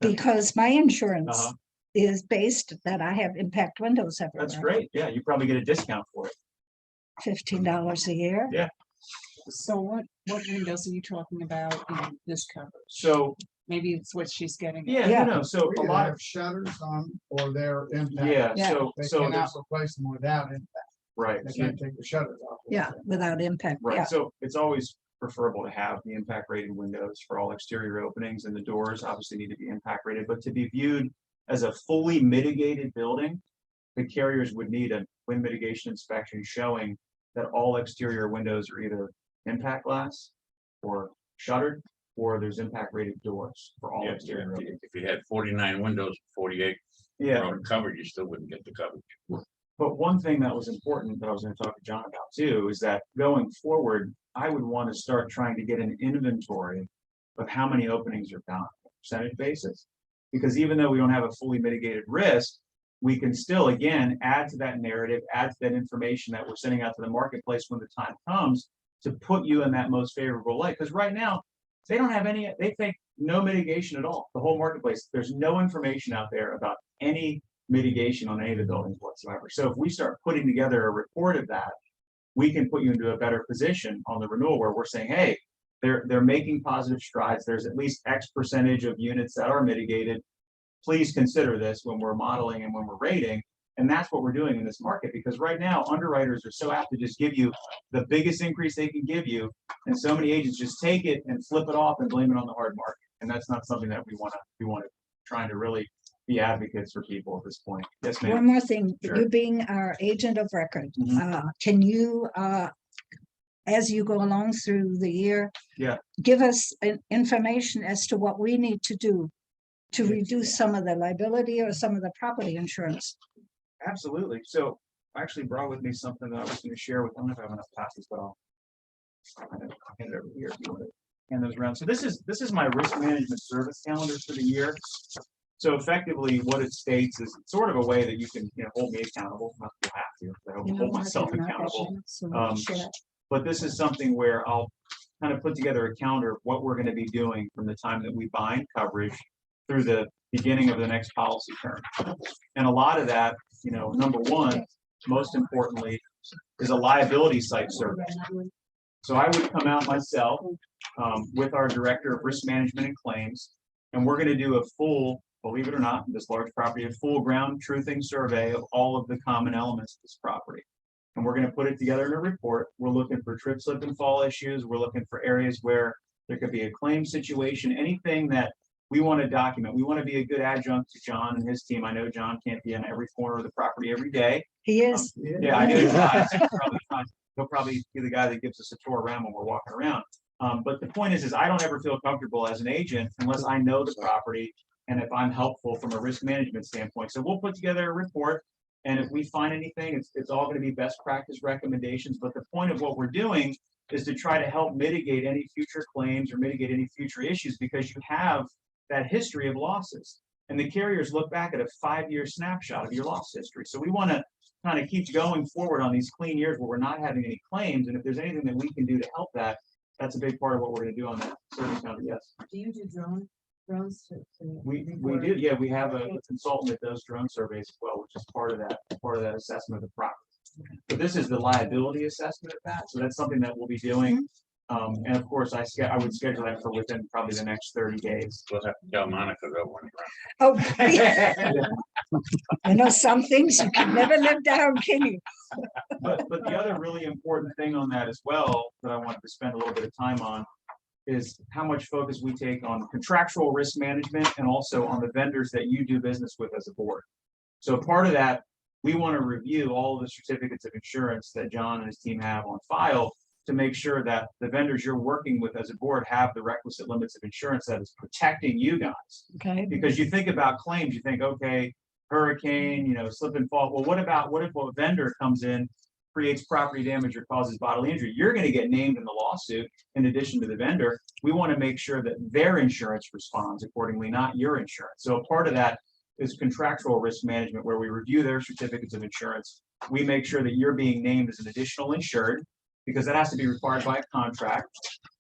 Because my insurance Uh-huh. is based that I have impact windows everywhere. That's great. Yeah, you probably get a discount for it. $15 a year. Yeah. So what windows are you talking about in this coverage? So, Maybe it's what she's getting. at. yeah, Yeah. no, so a We lot of, have shutters on or their impact. yeah, Yeah. so, They so, cannot there's- replace them without impact. right. They so- can't take the shutters off. Yeah, without impact. Right, Yeah. so it's always preferable to have the impact rated windows for all exterior openings, and the doors obviously need to be impact rated, but to be viewed as a fully mitigated building, the carriers would need a wind mitigation inspection showing that all exterior windows are either impact glass or shuttered, or there's impact rated doors for all Yeah, exterior openings. if you had 49 windows, 48 Yeah. were covered, you still wouldn't get the coverage. But one thing that was important that I was going to talk to John about too, is that going forward, I would want to start trying to get an inventory of how many openings are done on a percentage basis. Because even though we don't have a fully mitigated risk, we can still, again, add to that narrative, add to that information that we're sending out to the marketplace when the time comes to put you in that most favorable light. Because right now, they don't have any, they think no mitigation at all. The whole marketplace, there's no information out there about any mitigation on any of the buildings whatsoever. So if we start putting together a report of that, we can put you into a better position on the renewal where we're saying, hey, they're making positive strides. There's at least X percentage of units that are mitigated. Please consider this when we're modeling and when we're rating. And that's what we're doing in this market, because right now underwriters are so apt to just give you the biggest increase they can give you. And so many agents just take it and flip it off and blame it on the hard market. And that's not something that we want to trying to really be advocates for people at this point. Yes, ma'am. One more thing, Sure. you being our agent of record, Mhm. can you, as you go along through the year, Yeah. give us information as to what we need to do to reduce some of the liability or some of the property insurance? Absolutely. So I actually brought with me something that I was going to share with, I don't know if I have enough passes, but I'll hand it over here if you want to hand those around. So this is my risk management service calendar for the year. So effectively what it states is sort of a way that you can, hold me accountable. Not that you have to, I You hold know, myself I don't know, accountable. so Um, share. But this is something where I'll kind of put together a calendar of what we're going to be doing from the time that we bind coverage through the beginning of the next policy term. And a lot of that, number one, most importantly, is a liability site survey. So I would come out myself with our director of risk management and claims, and we're going to do a full, believe it or not, this large property, a full ground truthing survey of all of the common elements of this property. And we're going to put it together in a report. We're looking for trip, slip, and fall issues. We're looking for areas where there could be a claim situation, anything that we want to document. We want to be a good adjunct to John and his team. I know John can't be in every corner of the property every day. He is. Yeah, I know he tries. He'll probably be the guy that gives us a tour around when we're walking around. But the point is I don't ever feel comfortable as an agent unless I know the property and if I'm helpful from a risk management standpoint. So we'll put together a report, and if we find anything, it's all going to be best practice recommendations. But the point of what we're doing is to try to help mitigate any future claims or mitigate any future issues, because you have that history of losses. And the carriers look back at a 5-year snapshot of your loss history. So we want to kind of keep going forward on these clean years where we're not having any claims. And if there's anything that we can do to help that, that's a big part of what we're going to do on that service calendar. Yes. Do you do drones? We do, yeah, we have a consultant that does drone surveys as well, which is part of that assessment of the property. But this is the liability assessment of that, so that's something that we'll be doing. And of course, I would schedule that for within probably the next 30 days. We'll have to tell Monica that one. Oh, some things you can never live down, can you? But the other really important thing on that as well, that I wanted to spend a little bit of time on, is how much focus we take on contractual risk management and also on the vendors that you do business with as a board. So part of that we want to review all of the certificates of insurance that John and his team have on file to make sure that the vendors you're working with as a board have the requisite limits of insurance that is protecting you guys. Okay, Because you think about claims, you think, okay, hurricane, slip and fall. Well, what if a vendor comes in, creates property damage or causes bodily injury? You're going to get named in the lawsuit in addition to the vendor. We want to make sure that their insurance responds accordingly, not your insurance. So a part of that is contractual risk management, where we review their certificates of insurance. We make sure that you're being named as an additional insured, because that has to be required by a contract.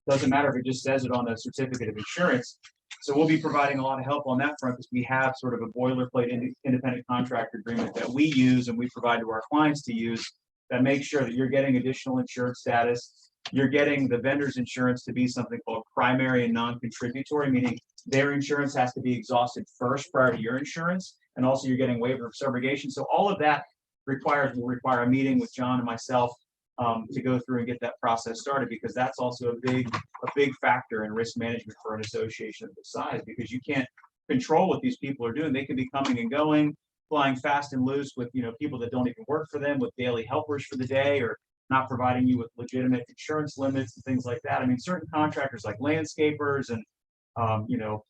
Doesn't matter if it just says it on the certificate of insurance. So we'll be providing a lot of help on that front, because we have sort of a boilerplate independent contractor agreement that we use and we provide to our clients to use, that makes sure that you're getting additional insured status. You're getting the vendor's insurance to be something called primary and non-contributory, meaning their insurance has to be exhausted first prior to your insurance. And also you're getting waiver of subrogation. So all of that will require a meeting with John and myself to go through and get that process started, because that's also a big factor in risk management for an association of this size, because you can't control what these people are doing. They can be coming and going, flying fast and loose with people that don't even work for them, with daily helpers for the day, or not providing you with legitimate insurance limits and things like that. I mean, certain contractors like landscapers and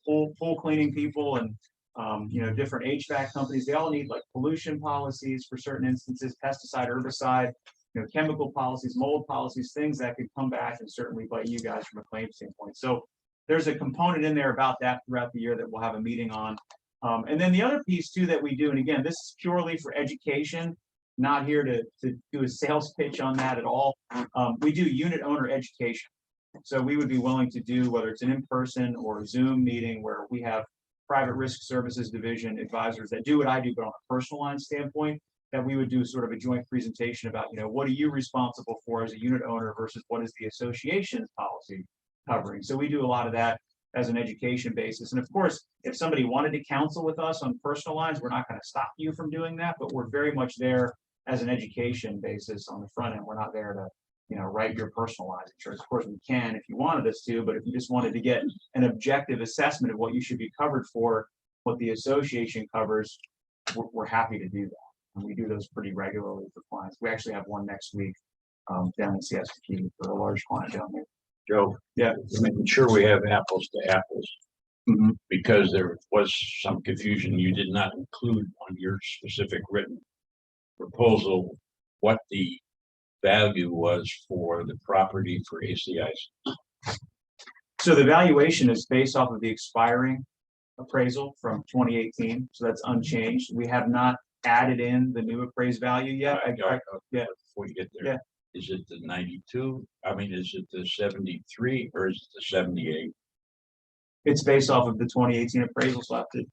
pool cleaning people and different HVAC companies, they all need like pollution policies for certain instances, pesticide, herbicide, chemical policies, mold policies, things that could come back and certainly bite you guys from a claim standpoint. So there's a component in there about that throughout the year that we'll have a meeting on. And then the other piece too that we do, and again, this is purely for education, not here to do a sales pitch on that at all. We do unit owner education. So we would be willing to do, whether it's an in-person or Zoom meeting, where we have private risk services division advisors that do what I do, but on a personal line standpoint, that we would do sort of a joint presentation about, what are you responsible for as a unit owner versus what is the association's policy covering. So we do a lot of that as an education basis. And of course, if somebody wanted to counsel with us on personal lines, we're not going to stop you from doing that, but we're very much there as an education basis on the front end. We're not there to, write your personal lines insurance. Of course, we can if you wanted us to, but if you just wanted to get an objective assessment of what you should be covered for, what the association covers, we're happy to do that. And we do those pretty regularly for clients. We actually have one next week down in CST for a large client down there. Joe, Yeah. making sure we have apples to apples. Because there was some confusion. You did not include on your specific written proposal what the value was for the property for ACIs. So the valuation is based off of the expiring appraisal from 2018. So that's unchanged. We have not added in the new appraised value yet. Yeah. Before you get there. Yeah. Is it the 92? I mean, is it the 73 or is it the 78? It's based off of the 2018 appraisal, so I have to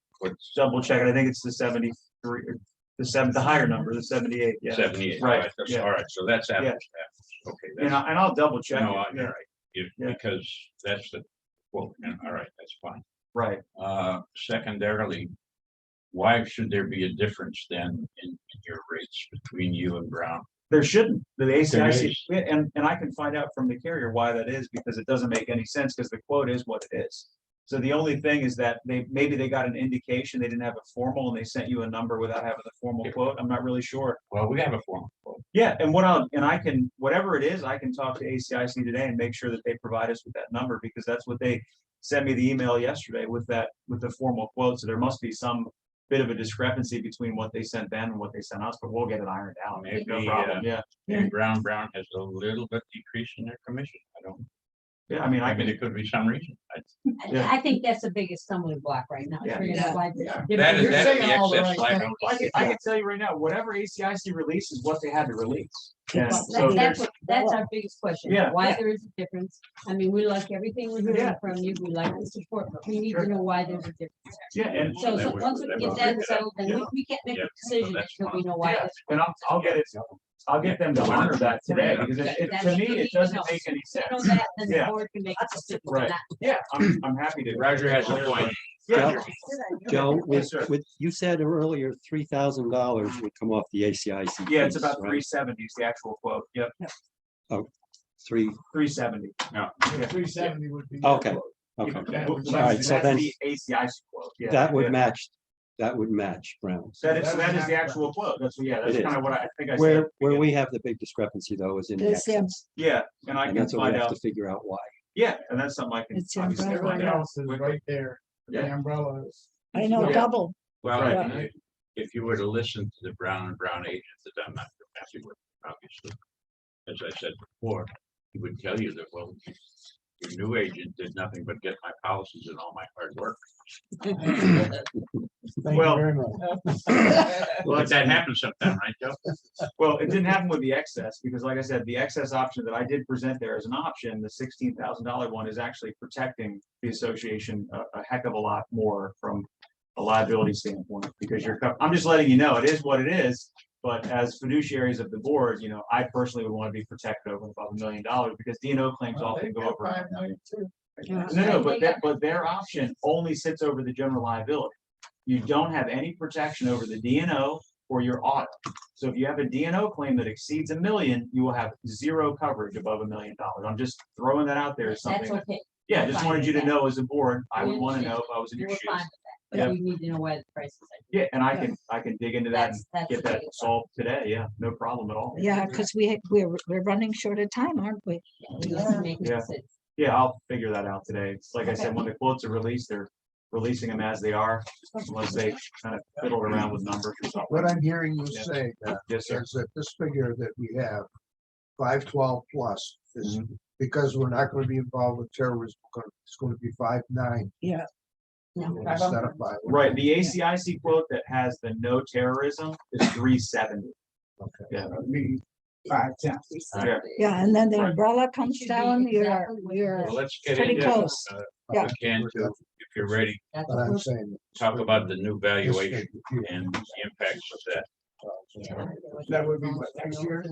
double check it. I think it's the 73, or the higher number, the 78. Yeah. 78. Right. All right. Yeah. All right. So that's apples to apples. Okay. And I'll double check. No, it. you're right. Because that's the, well, all right, that's fine. Right. Secondarily, why should there be a difference then in your rates between you and Brown? There shouldn't. The ACIC, is. and I can find out from the carrier why that is, because it doesn't make any sense, because the quote is what it is. So the only thing is that maybe they got an indication they didn't have a formal and they sent you a number without having the formal quote. I'm not really sure. Well, we have a formal quote. Yeah, and I can, whatever it is, I can talk to ACIC today and make sure that they provide us with that number, because that's what they sent me the email yesterday with the formal quote. So there must be some bit of a discrepancy between what they sent them and what they sent us, but we'll get it ironed out. Maybe, No problem. Yeah. Maybe Brown has a little bit decrease in their commission. I don't. Yeah, I mean, There could be some reason. Yeah. I think that's the biggest stumbling block right now. Yeah. figuring out why the That is You're the saying all the excess right liability. I can tell you right now, whatever ACIC releases, what they had to release. And Well, so that's our biggest question. Yeah, Why yeah. there is a difference. I mean, we like everything we're hearing Yeah. from you. We like the support, but we need to know why there's a difference. yeah, and So once we get that settled, then we can't make a decision that's until we know why. yeah, it's- and I'll get it. I'll get them to honor that today, because to me, it doesn't make any You know sense. that, then the Yeah. board can make a decision. on Right. that. Yeah, I'm happy to. Roger has a point. Yeah. Joe, Yes, sir. you said earlier $3,000 would come off the ACIC. Yeah, it's fees, about right? 370 is the actual quote. Yep, 370. No. 370 would be. Okay, okay. That would All right, so That's then the ACIC quote. Yeah. that Yeah. would match that would match Brown's. So that is the actual quote. That's, yeah, that's It is. kind of what I think I said. Where we have the big discrepancy though is in the It's the- excess. Yeah, and I And can that's what we find have out. to figure out why. Yeah, and that's something I can It's the obviously umbrella, find Everything out. else is right there. The Yeah. umbrellas. I know Yeah. double. Well, Right. if you were to listen to the Brown and Brown agents that I'm not happy with, obviously. As I said before, he would tell you that, well, your new agent did nothing but get my policies and all my hard work. Thank you Well- very much. But that happens sometime, right, Joe? Well, it didn't happen with the excess, because like I said, the excess option that I did present there as an option, the $16,000 one is actually protecting the association a heck of a lot more from a liability standpoint, because I'm just letting you know, it is what it is. But as fiduciaries of the board, you know, I personally would want to be protected over above $1 million, because D&O claims often go over. 5 million too. No, but their option only sits over the general liability. You don't have any protection over the D&O or your auto. So if you have a D&O claim that exceeds $1 million, you will have zero coverage above $1 million. I'm just throwing that out there as That's something. okay. Yeah, just fine wanted with you to that. know as a board, I We would want to understand. know if I was in your We're shoes. fine with that, Yeah. but you need to know why the prices are. Yeah, and I can dig into that and That's get that totally fine. solved today. Yeah, no problem at all. Yeah, because we're running short of time, aren't we? We need to make a Yeah. decision. Yeah, I'll figure that out today. It's like I said, when the quotes are released, they're releasing them as they are, unless they kind of fiddle around with numbers or something. What I'm hearing you Yeah. say, Yes, sir. is that this figure that we have, 512 plus, is Mm-hmm. because we're not gonna be involved with terrorism, it's gonna be 5.9 Yeah. No, instead of 5. Right, the ACIC quote that has the no terrorism is 370. Okay. Yeah, Me, 510. yeah. Yeah, and then the Right. umbrella It comes should be down, you're, exactly what it you're, is. Well, let's get Pretty into, close. Yeah. we can too, if you're ready, That's But what I'm we're- saying. talk about the new this valuation figure here, and the impacts of that. That would be what, next year?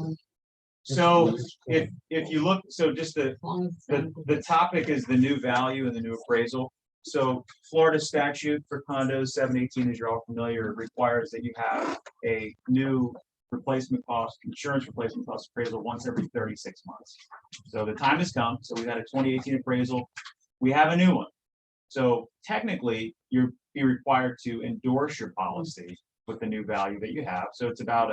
So if you look, so just As long as it's the topic is the new value and the new appraisal. So Florida statute for condos 718, as you're all familiar, requires that you have a new replacement cost, insurance replacement cost appraisal once every 36 months. So the time has come. So we've had a 2018 appraisal. We have a new one. So technically, you're be required to endorse your policy with the new value that you have. So it's about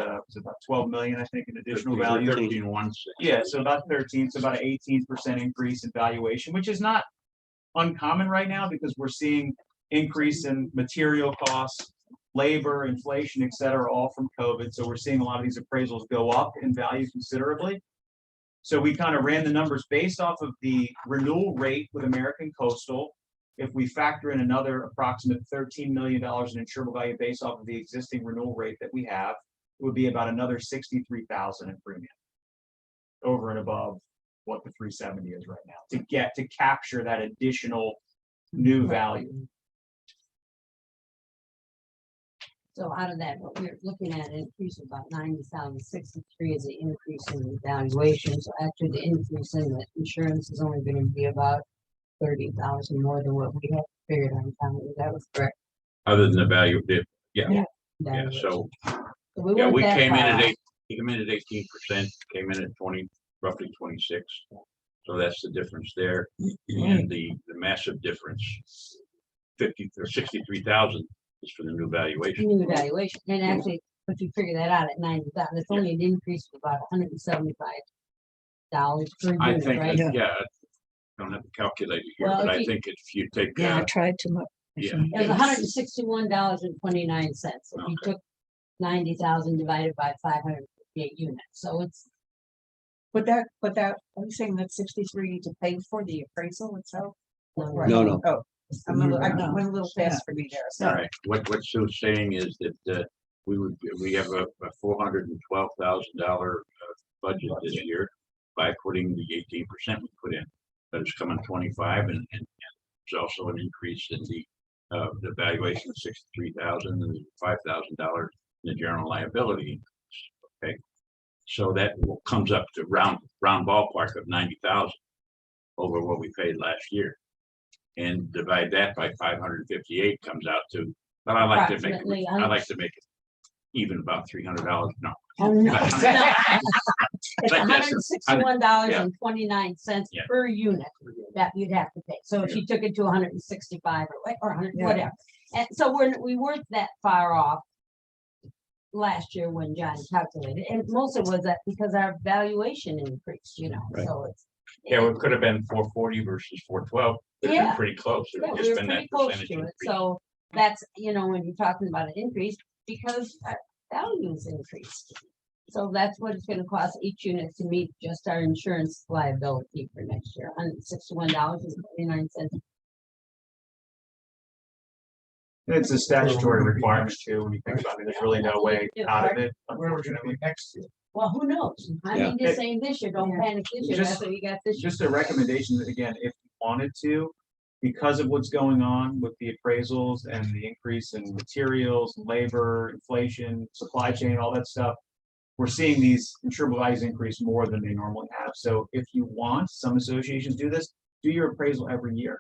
12 million, I think, in additional value. 13.16. Yeah, so about 13, so about an 18% increase in valuation, which is not uncommon right now because we're seeing increase in material costs, labor, inflation, et cetera, all from COVID. So we're seeing a lot of these appraisals go up in value considerably. So we kind of ran the numbers based off of the renewal rate with American Coastal. If we factor in another approximate $13 million in insurable value based off of the existing renewal rate that we have, it would be about another 63,000 in premium over and above what the 370 is right now to capture that additional new value. So out of that, what we're looking at, an increase of about 90,063 is the increase in the valuation. So actually the increase in the insurance is only gonna be about 30,000 more than what we had figured on time. That was correct. Other than the value, yeah, valuation. so, So yeah, weren't we that came in far at off. 18%, came in at 20, roughly 26. So that's the difference there. And the massive difference, 50 or 63,000 is for the new valuation. New valuation, and actually, if you figure that out at 90,000, it's only an increase of about $175 per I unit, think, right? yeah, I don't have the calculator here, Well, but if I you- think if you take, Yeah, I tried to look. yeah. It was $161.29. If you Okay. took 90,000 divided by 558 units, so it's, But that, are you saying that 63 to pay for the appraisal itself? Right. No, no. Oh, I'm a little, No. went a little fast for me there. All So right, what Sue's saying is that we have a $412,000 budget this year by putting the 18% we put in, but it's coming 25 and there's also an increase in the valuation of 63,000 and $5,000 in the general liability. Okay, so that comes up to round ballpark of 90,000 over what we paid last year. And divide that by 558 comes out to, but I like to make Approximately, it, I like to make it even about $300. No. oh, no. It's But yes, $161.29 Yeah. per unit that you'd have to pay. So if you took it to 165 or 100, Yeah. whatever, And so we weren't that far off last year when John calculated, and most of it was that because our valuation increased, Right. so it's. Yeah, well, it could have been 440 versus 412. It'd been Yeah. pretty close. It Yeah, would we just were been that pretty close percentage to it, increase. so that's, when you're talking about an increase, because our values increased. So that's what it's gonna cost each unit to meet just our insurance liability for next year, $161.49. It's a statutory requirement too, when you think about it, there's really no way out of it. Where we're gonna be next year. Well, who knows? I Yeah. mean, just saying this year, don't panic this year, that's Just- what you got this year. Just a recommendation that again, if you wanted to, because of what's going on with the appraisals and the increase in materials, labor, inflation, supply chain, all that stuff. We're seeing these insurable values increase more than they normally have. So if you want, some associations do this, do your appraisal every year.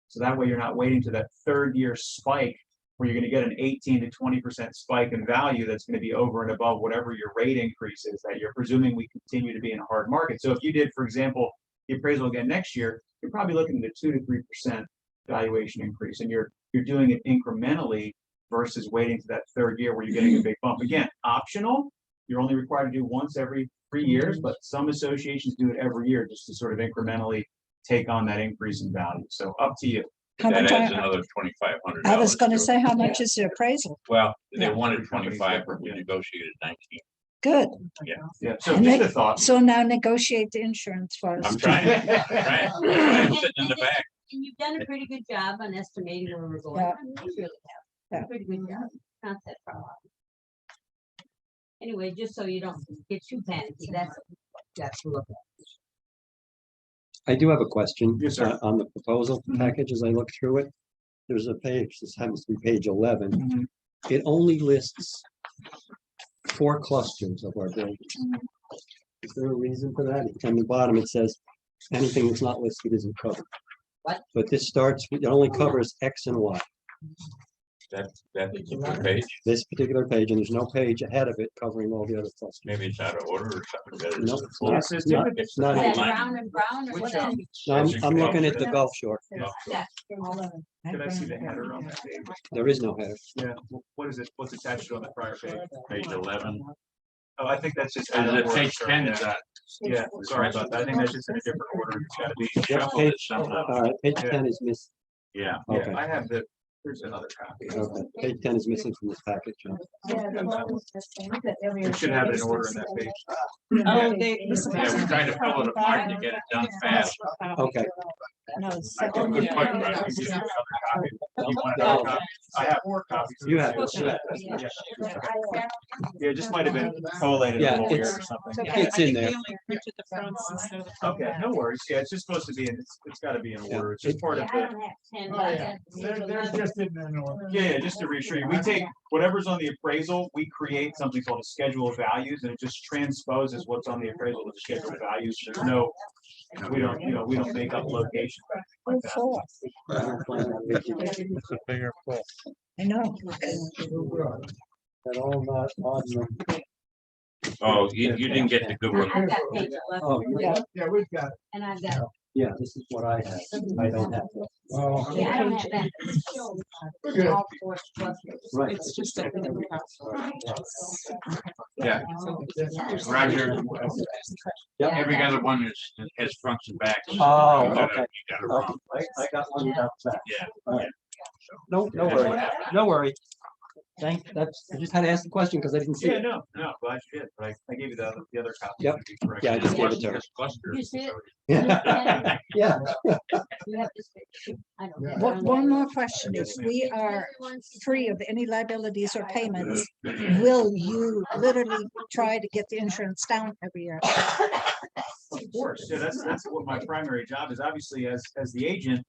So that way you're not waiting to that third year spike where you're gonna get an 18 to 20% spike in value that's gonna be over and above whatever your rate increase is that you're presuming we continue to be in a hard market. So if you did, for example, the appraisal again next year, you're probably looking at a 2 to 3% valuation increase, and you're doing it incrementally versus waiting to that third year where you're getting a big bump. Again, optional. You're only required to do once every 3 years, but some associations do it every year just to sort of incrementally take on that increase in value. So up to you. How That much adds I another $2,500. I was gonna to it. say, how much is the appraisal? Well, they Yeah. wanted 25, but we negotiated 19. Good. Yeah, so And just they- a thought. So now negotiate the insurance for us. I'm trying, I'm sitting in the back. And you've done a pretty good job on estimating where we're going. Yeah. I mean, you really have. Yeah. Pretty good job. Not that far off. Anyway, just so you don't get too panicky, that's to look at. I do have a question. Yes, sir. On the proposal Mhm. package, as I look through it. There's a page, this happens to be page 11. Mhm. It only lists 4 clusters of our buildings. Is there a reason for that? On the bottom, it says, anything that's not listed isn't covered. What? But this starts, it only covers X and Y, That particular page, this particular page, and there's no page ahead of it covering all the other clusters. maybe it's out of order or something. No, it's not. Yes, it's It's not- different. it's not Is in that line. brown and brown or Which, what? is it? No, I'm looking at the Gulf Shore. Yeah. Can I see the header on that page? There is no header. Yeah, what is it? What's attached on the prior page? Page 11. Oh, I think that's just. Is it page 10 is that? Yeah, sorry about that. I think that's just in a different order. It's gotta be. Yep, Shuffled page, it somehow. all right, page Yeah. 10 is missing. Yeah. Okay, Yeah, I have the, there's another copy. okay, page 10 is missing from this package. Huh? It should have it in order in that page. Oh, Yeah, we're trying to fill it apart to get it done fast. Okay, No, I can Good give point, you Brad. another copy. You want another copy? I have 4 copies. You have it. Yeah, it just might have been collated a Yeah, little weird it's- or something. It's in there. Okay, no worries. Yeah, it's just supposed to be in, it's gotta be in order. It's just part Yeah, of I the. don't have 10, Oh, but I yeah. got There's just in an order. Yeah, just to reassure you, we take whatever's on the appraisal, we create something called a schedule of values, and it just transposes what's on the appraisal to the schedule of values. There's no, we don't, we don't make up locations. or anything like that. I know. That all not odd number. Oh, you didn't get the good one. I've got page 11. Oh, Yeah, we've got. And I've got, yeah, this is what I have. I don't have. that. Oh. yeah, I don't have that. We're good. All 4 clusters. Right. It's just a. Yeah. Roger, every other one has fronts and backs. Oh, You gotta- okay. you gotta run. I got one without that. Yeah. No worry, no worry. I just had to ask the question because I didn't see Yeah, it. no, glad you did, but I gave you the other copy. Yep. to be correct. Yeah, I just gave it to her. Cluster. You see it? Yeah, yeah. You have this picture. I don't have it. One more question. If we are free of any liabilities or payments, will you literally try to get the insurance down every year? Of course, yeah, that's what my primary job is. Obviously, as the agent,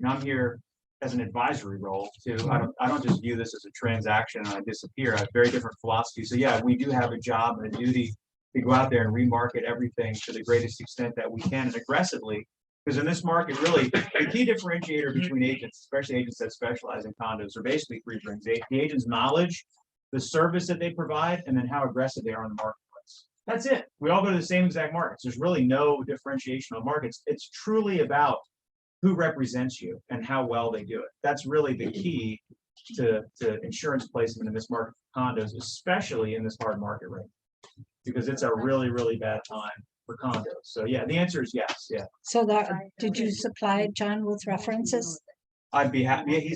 I'm here as an advisory role too. I don't just view this as a transaction and I disappear. I have very different philosophy. So yeah, we do have a job and a duty to go out there and remarket everything to the greatest extent that we can and aggressively. Because in this market, really, the key differentiator between agents, especially agents that specialize in condos, are basically 3 things. The agent's knowledge, the service that they provide, and then how aggressive they are in the marketplace. That's it. We all go to the same exact markets. There's really no differentiation on markets. It's truly about who represents you and how well they do it. That's really the key to insurance placement in this market for condos, especially in this hard market rate, because it's a really, really bad time for condos. So yeah, the answer is yes. Yeah, So that, did you supply John with references? I'd be happy.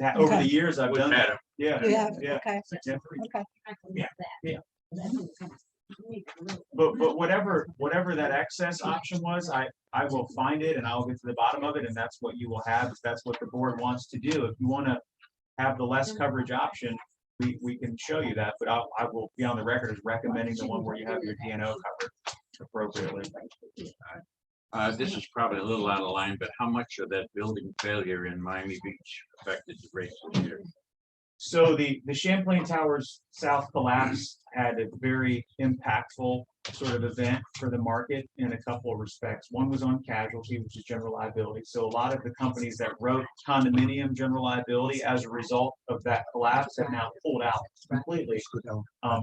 Yeah, over the Okay. years I've We've done had that. him. Yeah, You have, yeah. okay, Yeah. okay. But whatever that excess option was, I will find it and I'll get to the bottom of it, and that's what you will have, if that's what the board wants to do. If you want to have the less coverage option, we can show you that, but I will be on the record as recommending the one where you have your DNO covered appropriately. This is probably a little out of line, but how much of that building failure in Miami Beach affected the rates this year? So the Champlain Towers South collapse had a very impactful sort of event for the market in a couple of respects. One was on casualty, which is general liability. So a lot of the companies that wrote condominium general liability as a result of that collapse have now pulled out completely.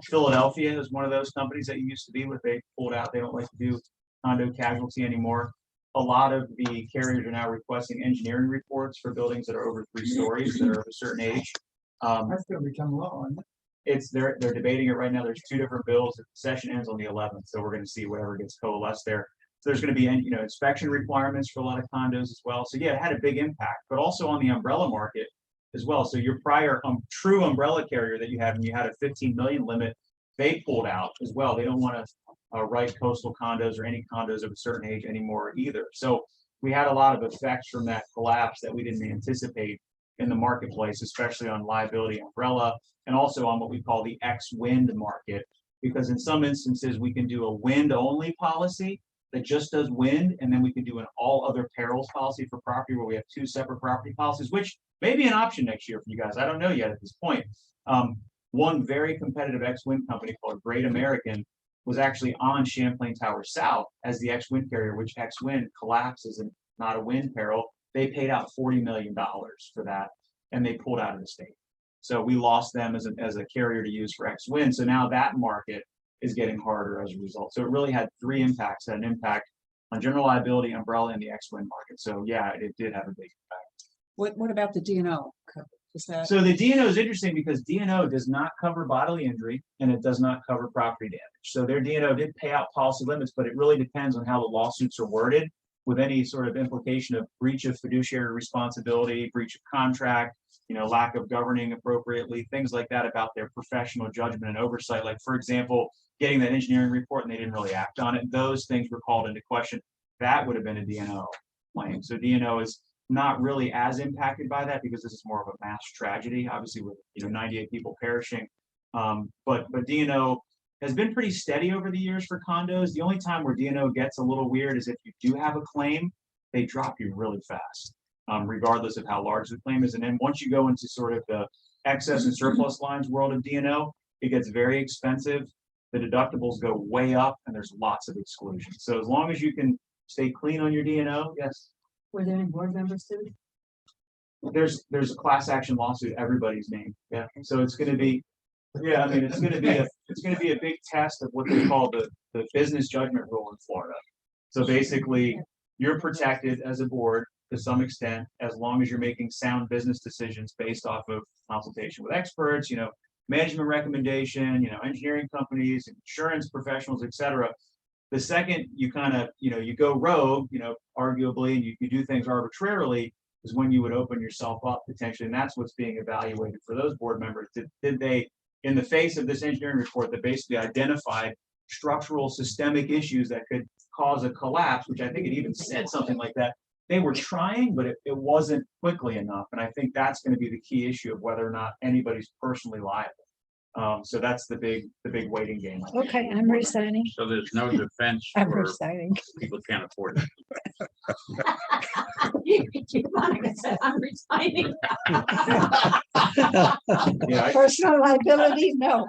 Philadelphia is one of those companies that you used to be with. They pulled out. They don't like to do condo casualty anymore. A lot of the carriers are now requesting engineering reports for buildings that are over 3 stories that are of a certain age. That's gonna become law. They're debating it right now. There's 2 different bills. The session ends on the 11th, so we're going to see whatever gets coalesced there. So there's going to be inspection requirements for a lot of condos as well. So yeah, it had a big impact, but also on the umbrella market as well. So your prior true umbrella carrier that you had when you had a 15 million limit, they pulled out as well. They don't want to write coastal condos or any condos of a certain age anymore either. So we had a lot of effects from that collapse that we didn't anticipate in the marketplace, especially on liability umbrella, and also on what we call the ex-wind market, because in some instances we can do a wind only policy that just does wind, and then we can do an all other perils policy for property where we have 2 separate property policies, which may be an option next year for you guys. I don't know yet at this point. One very competitive ex-wind company called Great American was actually on Champlain Tower South as the ex-wind carrier, which ex-wind collapses and not a wind peril. They paid out $40 million for that, and they pulled out of the state. So we lost them as a carrier to use for ex-wind. So now that market is getting harder as a result. So it really had 3 impacts. It had an impact on general liability, umbrella, and the ex-wind market. So yeah, it did have a big impact. What about the DNO? Is that? So the DNO is interesting because DNO does not cover bodily injury and it does not cover property damage. So their DNO did pay out policy limits, but it really depends on how the lawsuits are worded, with any sort of implication of breach of fiduciary responsibility, breach of contract, lack of governing appropriately, things like that about their professional judgment and oversight. Like, for example, getting that engineering report and they didn't really act on it. Those things were called into question. That would have been a DNO claim. So DNO is not really as impacted by that because this is more of a mass tragedy, obviously with 98 people perishing. But DNO has been pretty steady over the years for condos. The only time where DNO gets a little weird is if you do have a claim, they drop you really fast, regardless of how large the claim is. And then once you go into sort of the excess and surplus lines world of DNO, it gets very expensive. The deductibles go way up and there's lots of exclusions. So as long as you can stay clean on your DNO, yes. Were there any board members too? There's a class action lawsuit, everybody's name. Yeah. So it's going to be, yeah, I mean, it's going to be a big test of what they call the business judgment rule in Florida. So basically, you're protected as a board to some extent as long as you're making sound business decisions based off of consultation with experts, management recommendation, engineering companies, insurance professionals, etc. The second you kind of, you go rogue, arguably, and you do things arbitrarily, is when you would open yourself up potentially, and that's what's being evaluated for those board members. Did they, in the face of this engineering report that basically identified structural systemic issues that could cause a collapse, which I think it even said something like that, they were trying, but it wasn't quickly enough. And I think that's going to be the key issue of whether or not anybody's personally liable. So that's the big waiting game. Okay, I'm resigning. So there's no defense I'm for resigning. people who can't afford it. Monica said, I'm resigning. Yeah, Personal liability, no.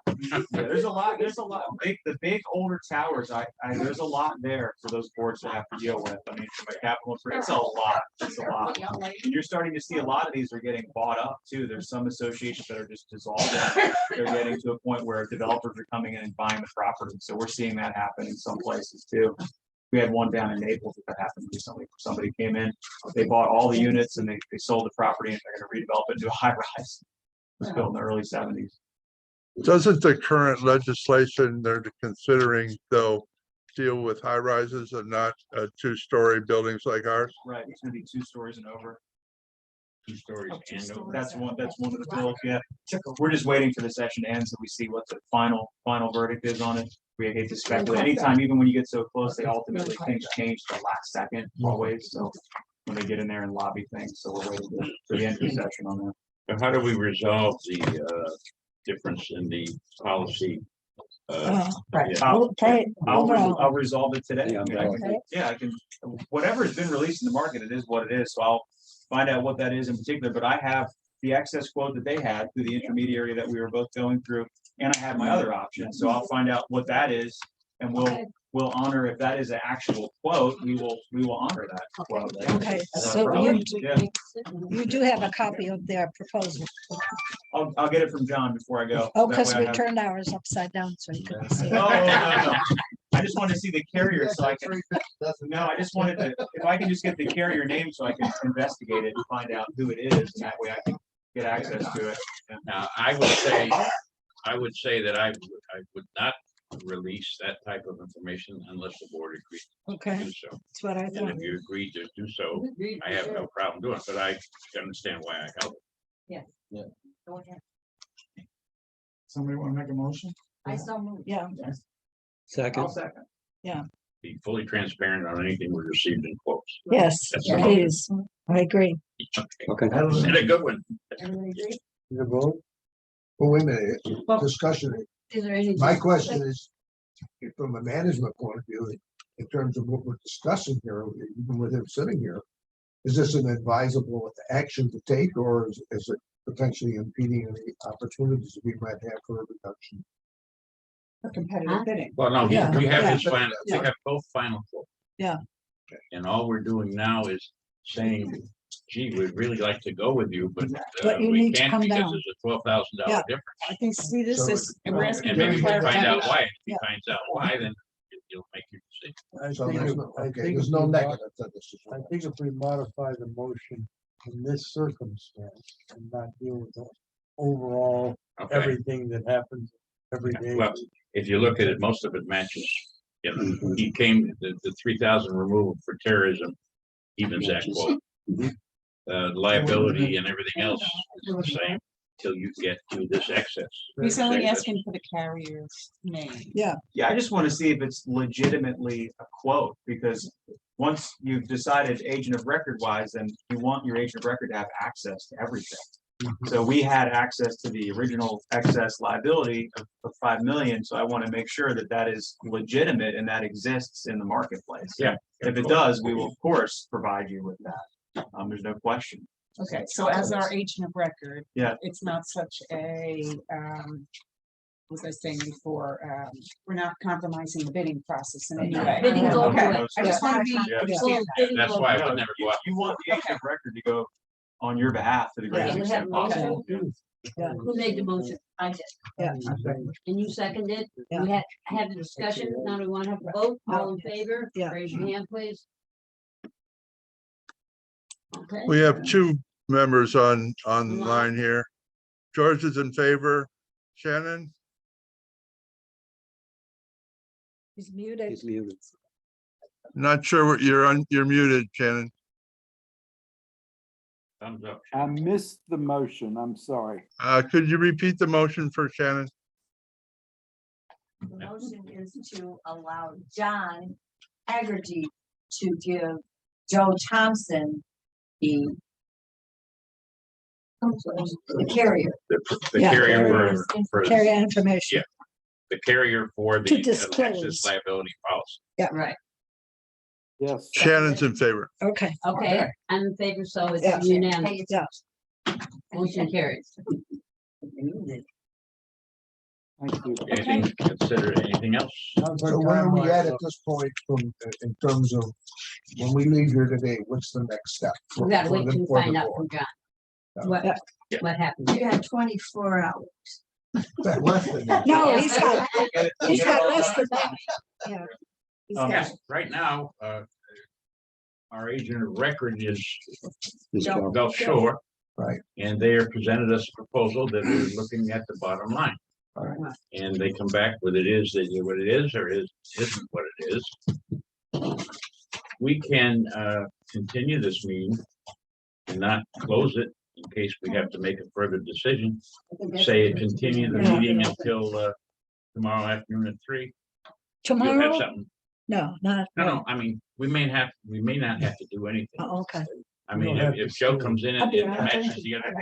there's a lot. The big older towers. There's a lot there for those boards to have to deal with. I mean, from a capital, it's a lot. It's a lot. And you're starting to see a lot of these are getting bought up too. There's some associations that are just dissolving. They're getting to a point where developers are coming in and buying the property. So we're seeing that happen in some places too. We had one down in Naples that happened recently. Somebody came in, they bought all the units and they sold the property and they're going to redevelop it into a high rise. was built in the early 70s. Doesn't the current legislation they're considering though deal with high rises and not two-story buildings like ours? Right, it's gonna be 2 stories and over. 2 stories and over. That's one of the bills, yeah. We're just waiting for the session to end so we see what the final verdict is on it. We hate to speculate. Anytime, even when you get so close, they ultimately things change the last second always. So when they get in there and lobby things, so we're waiting for the end of the session on that. So how do we resolve the difference in the policy? Right. Okay, I'll resolve it today. Yeah, I mean, I can, whatever has been released in the market, it is what it is. So I'll find out what that is in particular, but I have the excess quote that they had through the intermediary that we were both going through, and I have my other option. So I'll find out what that is, and we'll honor, if that is an actual quote, we will honor that quote. Okay, That's so right. Yeah. you do have a copy of their proposal. I'll get it from John before I go. Oh, That because way I we have- turned ours upside down so you couldn't see. No, it. no. I just wanted to see the carrier so I can, no, I just wanted to, if I can just get the carrier name so I can investigate it and find out who it is, and that way I can get access to it. Now, I would say that I would not release that type of information unless the board agrees Okay, to do so. that's what I And thought. if you agree to do so, I have no problem doing it, but I understand why I held it. Go ahead. Somebody want to make a motion? I so moved. Yeah, Second, I'll second. Be fully transparent on anything we received in quotes. yes, That's all. please. I agree. okay. And a good one. Everybody agree? The vote? Well, wait a minute, discussion. Is there any? My question is, from a management point of view, in terms of what we're discussing here, even with him sitting here, is this an advisable action to take, or is it potentially impeding any opportunities we might have for a reduction? For competitive bidding. Well, no, Yeah, we have yeah. his final, we Yeah. have both final quotes. Yeah. And all we're doing now is saying, gee, we'd really like to go with you, but But you we need to can't come because down. there's a $12,000 Yeah. difference. I think, see, this So is, we're asking And for maybe we'll find out clarification. why. If he Yeah. finds out why, then you'll make your decision. So there's no, I okay, think there's if no we negative to this. I think if we modify the motion in this circumstance and not deal with the overall, Okay, everything that happens every day. well, if you look at it, most of it matches. You know, he came, the 3,000 removed for terrorism, evens that quote. Liability and everything else is the same till you get to this excess. He's only Excess. asking for the carrier's name. Yeah, I just want to see if it's legitimately a quote, because once you've decided agent of record wise, then you want your agent of record to have access to everything. So we had access to the original excess liability of 5 million, so I want to make sure that that is legitimate and that exists in the marketplace. Yeah. If it does, we will of course provide you with that. There's no question. Okay, so as our agent of record. Yeah. It's not such a, what was I saying before, we're not compromising the bidding process in any way. Bidding go Okay, through it. I just want to be. Yeah. understand that. Bidding That's go why I through would it. never go out. You want the agent of record to go on your behalf to the Yeah, greatest we extent have possible. Yeah. Who made the motion? I did. Yeah. And you seconded? Yeah. We had the discussion. Now do we want to have a vote? All in favor? Yeah. Raise your hand, please. Okay. We have two members online here. George is in favor. Shannon, He's muted. he's muted. not sure what you're muted, Shannon. Thumbs up. I missed the motion. I'm sorry. Could you repeat the motion for Shannon? The motion is to allow John Haggerty to give Joe Thompson the carrier. The Yeah. carrier for Carry information. Yeah. the carrier for To the disclose. excess liability policy. Right. Yes. Shannon's in favor. Okay. Okay, I'm in favor, so it's Yeah. unanimous. Yeah. Motion carries. Thank you. Anything, consider anything else? So where are we at this point from, in terms of, when we leave here today, what's the next step? We gotta wait till we for the find out board? from John. What happened? You had 24 hours. Less than that. No, he's got less than that. Yeah. He's got- Yes, right now, our agent of record is He's Joe. gone. Gulf Shore. Right. And they are presented us a proposal that is looking at the bottom line. And they come back with it is what it is, or isn't what it is. We can continue this meeting and not close it in case we have to make a further decision. Say continue the meeting until tomorrow afternoon at 3. You'll have Tomorrow? something. No, not. No, I mean, we may not have to do anything. Oh, okay. I mean, if Joe comes in and matches the other.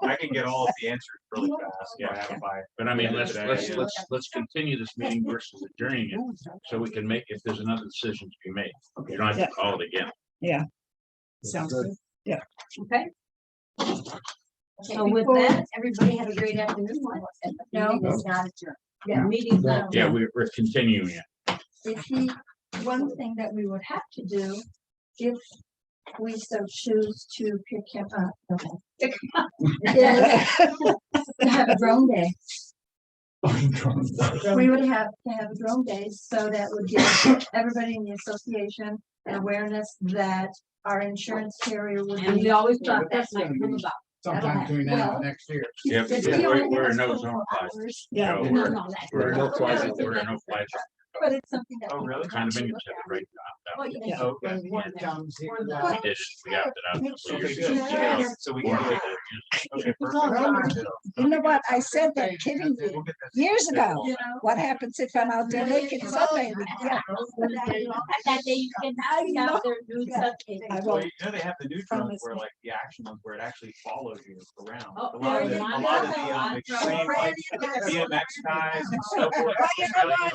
I can get all of the answers really fast. Yeah, But I mean, let's continue this meeting versus adjourning it, so we can make, if there's another decision to be made. You don't have to call it again. Yeah. Sounds good. Yeah. Okay. So with that, everybody have a great afternoon. No, it's not adjourned. Yeah, meeting's not. Yeah, we're continuing it. If he, one thing that we would have to do, if we so choose to pick him up, is to have a drone day. We would have to have a drone day, so that would give everybody in the association an awareness that our insurance carrier would. And we always thought that might come about. Sometime between now and next year. Yeah, we're in no zone. Yeah. No, No, no, that's. we're in no fly zone. We're in no fly zone. But it's something that. Oh, really? Kind of in right now. Well, you Yeah. know, Okay. We did it. We opted out. Okay, good. Yeah. So we can. Okay, perfect. You know what? I said that kiddingly We'll get that. years ago. You know. What happens if I'm out there naked sunbathing? Yeah. That day you can hide out there and do something. I Well, will. you know, they have the new drones where like the action ones where it actually follows you around. Oh, A lot of there the, you a lot of go. the extreme like BMX guys and so forth. Well, you know what?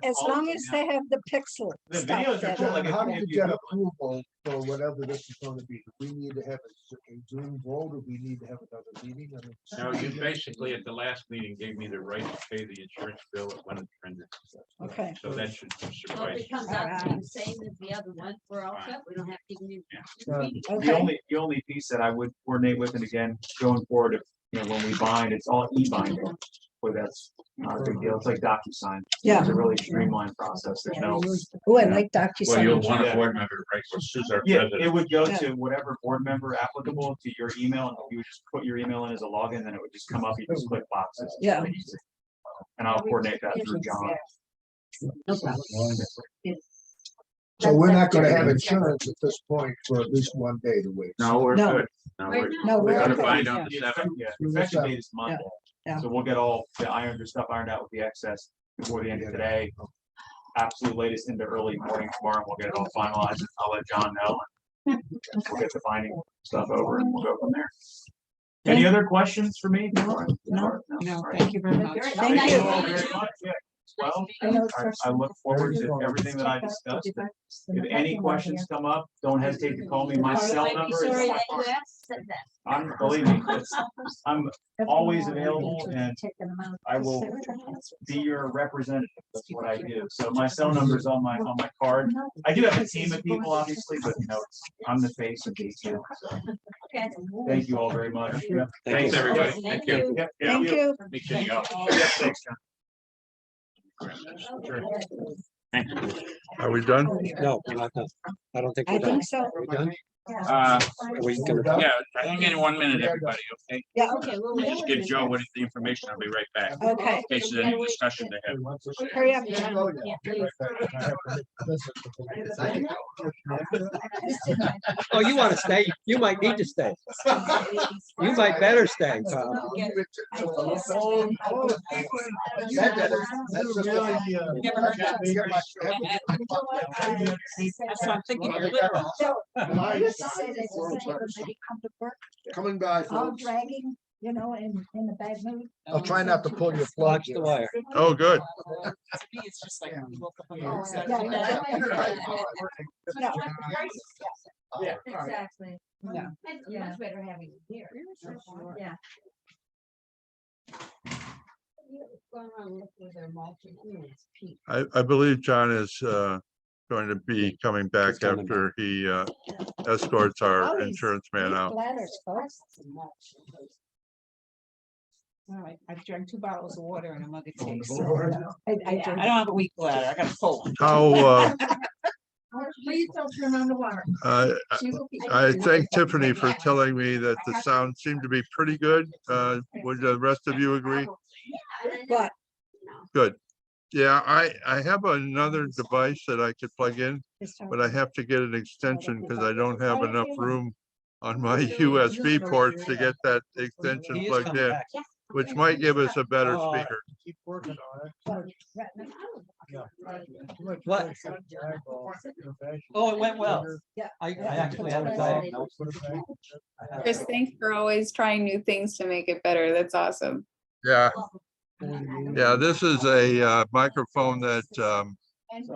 As long as they have the pixel The stuff. videos are that- cool, like How if do you you get go- approval for whatever this is gonna be? Do we need to have a Zoom vote, or we need to have another meeting? I mean, No, you basically at the last meeting gave me the right to pay the insurance bill at one hundred. Okay. So that should Well, suffice. if it comes out to be the same as the other one, we're all set. We don't have to even. Okay. The only piece that I would coordinate with, and again, going forward, if, you know, when we bind, it's all e-binding. Well, that's not a big deal. It's like DocuSign. Yeah. It's a really streamlined process. There's no. Oh, I like Well, you'll DocuSign. want a Yeah. board member, right? So Sue's our Yeah, it president. would go Yeah. to whatever board member applicable to your email, and you would just put your email in as a login, then it would just come up, you just click boxes. It's Yeah. really easy. And I'll coordinate that through John. No problem. So we're not gonna have insurance at this point for at least one day to wait. No, we're No. good. No, we're, No, we're we're gonna okay. find out the 7th. Yeah, effective date is Monday. Yeah. So we'll get all the stuff ironed out with the excess before the end of today. Absolute latest into early morning tomorrow, we'll get it all finalized. I'll let John know. We'll get the finding stuff over and we'll go from there. Any other questions for me? No. No, thank you very much. Thank you. all very much. Yeah. Well, I look forward to everything that I discussed. If any questions come up, don't hesitate to call me. My cell number Sorry is, that you asked that. believe me, I'm always available and I will be your representative. That's what I do. So my cell number is on my card. I do have a team of people, obviously, but you know, I'm the face of these two. So Okay. thank you all very much. Yep. Thanks, everybody. Thank Thank you. you. Yep. Thank you. Be sure you go. Yep, thanks, John. Sure. Thanks. Are we done? No, we're not done. I don't think I we're done. think so. Are we done? Uh, Are we gonna? yeah, hang in 1 minute, everybody, okay? Yeah, Okay, we'll wait. Just give Joe what the information. I'll be right back. okay. In case there's any discussion to have. Hurry up, Yeah, John. oh, yeah. Oh, you want to stay? You might need to stay. You might better stay, Tom. That's what I'm thinking. You're literal. I used to say that everybody come to work Coming by, all folks. dragging, in a bad mood. I'll try not to pull your plug. Watch the wire. Oh, good. To me, it's just like we woke up on the Yeah, outside. yeah. Exactly. Yeah. It's Yeah. much better having it here. Yeah. Going around and look where they're mulching. I mean, it's peak. I believe John is going to be coming back He's coming after he escorts our Oh, he's- insurance man out. Bladders, folks. All right, I've drank 2 bottles of water and a mug of tea. I I don't have a weak bladder. I got a full one. How Please don't turn on the water. I thank Tiffany for telling me that the sound seemed to be pretty good. Would the rest of you agree? But Good. Yeah, I have another device that I could plug in, but I have to get an extension because I don't have enough room on my USB ports to get that extension plugged in, which might give us a better speaker. Keep working on it. What? Oh, it went well. I actually had a diet. Chris, thanks for always trying new things to make it better. That's awesome. Yeah. Yeah, this is a microphone that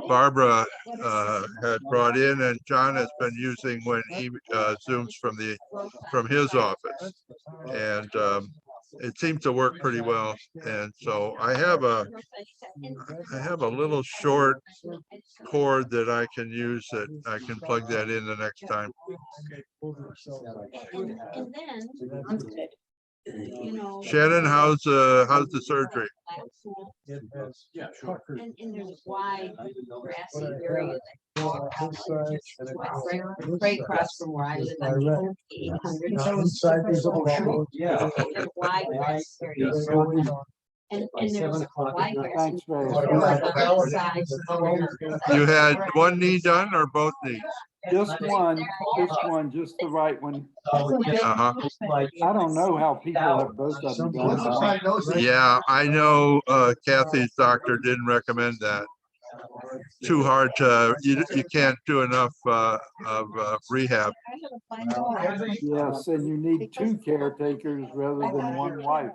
Barbara had brought in and John has been using when he zooms from his office. And it seems to work pretty well. And so I have a little short cord that I can use that I can plug that in the next time. And then, you know. Shannon, how's the surgery? And there's wide grassy area. Right across from where I live on the 800. Yeah. Wide grass area. And there's wide grass. You had one knee done or both knees? Just one, just the right one. Uh-huh. I don't know how people have both of them done. Yeah, I know Kathy's doctor didn't recommend that. Too hard to, you can't do enough of rehab. Yes, and you need two caretakers rather than one wife.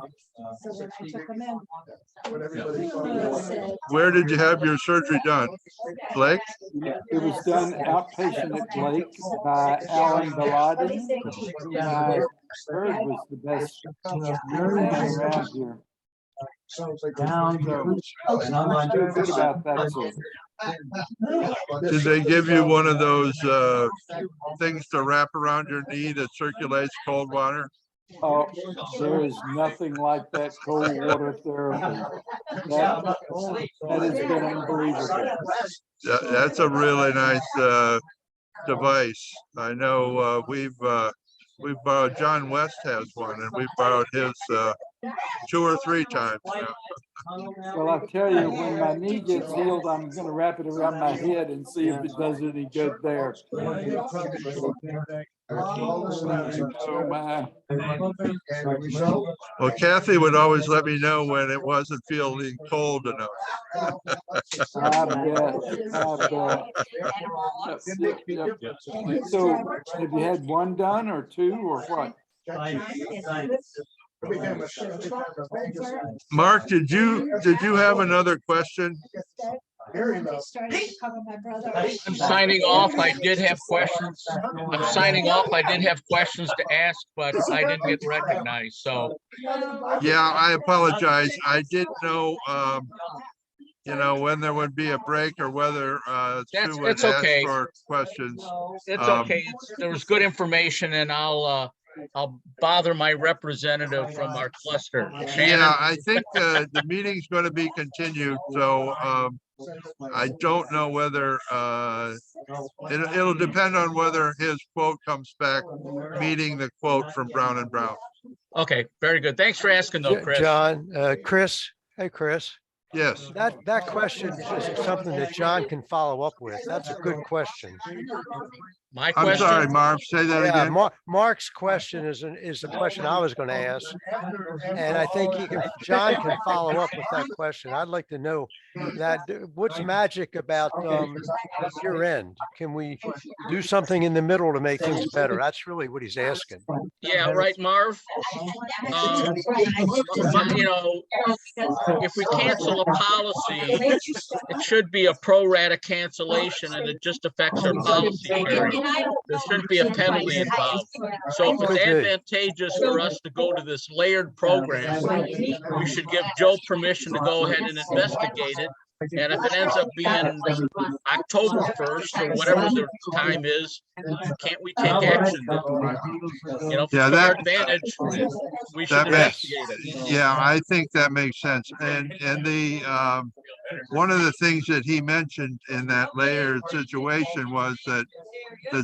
Where did you have your surgery done? Blake? It was done outpatient at Blake by Alan Bellotti, who I heard was the best man around here. Sounds like. I'm still good about that. So. Did they give you one of those things to wrap around your knee that circulates cold water? Oh, there is nothing like that cold water therapy. That has been unbelievable. That's a really nice device. I know we've borrowed, John West has one, and we've borrowed his 2 or 3 times now. Well, I tell you, when my knee gets healed, I'm going to wrap it around my head and see if it does any good there. Oh, my. Well, Kathy would always let me know when it wasn't feeling cold enough. I bet. Yep. So, have you had one done or 2 or what? Mark, did you have another question? I'm signing off. I did have questions. I'm signing off. I did have questions to ask, but I didn't get recognized. So yeah, I apologize. I didn't know when there would be a break or whether Sue would ask for questions. It's okay. There was good information, and I'll bother my representative from our cluster. Shannon. Yeah, I think the meeting's going to be continued, so I don't know whether it'll depend on whether his quote comes back meeting the quote from Brown and Brown. Okay, very good. Thanks for asking though, Chris. John, Chris. Hey, Chris. Yes. That question is something that John can follow up with. That's a good question. My question? I'm sorry, Marv, say that again. Mark's question is the question I was going to ask. And I think John can follow up with that question. I'd like to know what's magic about your end? Can we do something in the middle to make things better? That's really what he's asking. Yeah, right, Marv. If we cancel a policy, it should be a pro rata cancellation and it just affects our policy period. There shouldn't be a penalty involved. So if it's advantageous for us to go to this layered program, we should give Joe permission to go ahead and investigate it. And if it ends up being October 1st or whatever the time is, can't we take action? For our advantage, we should investigate it. Yeah, I think that makes sense. And one of the things that he mentioned in that layered situation was that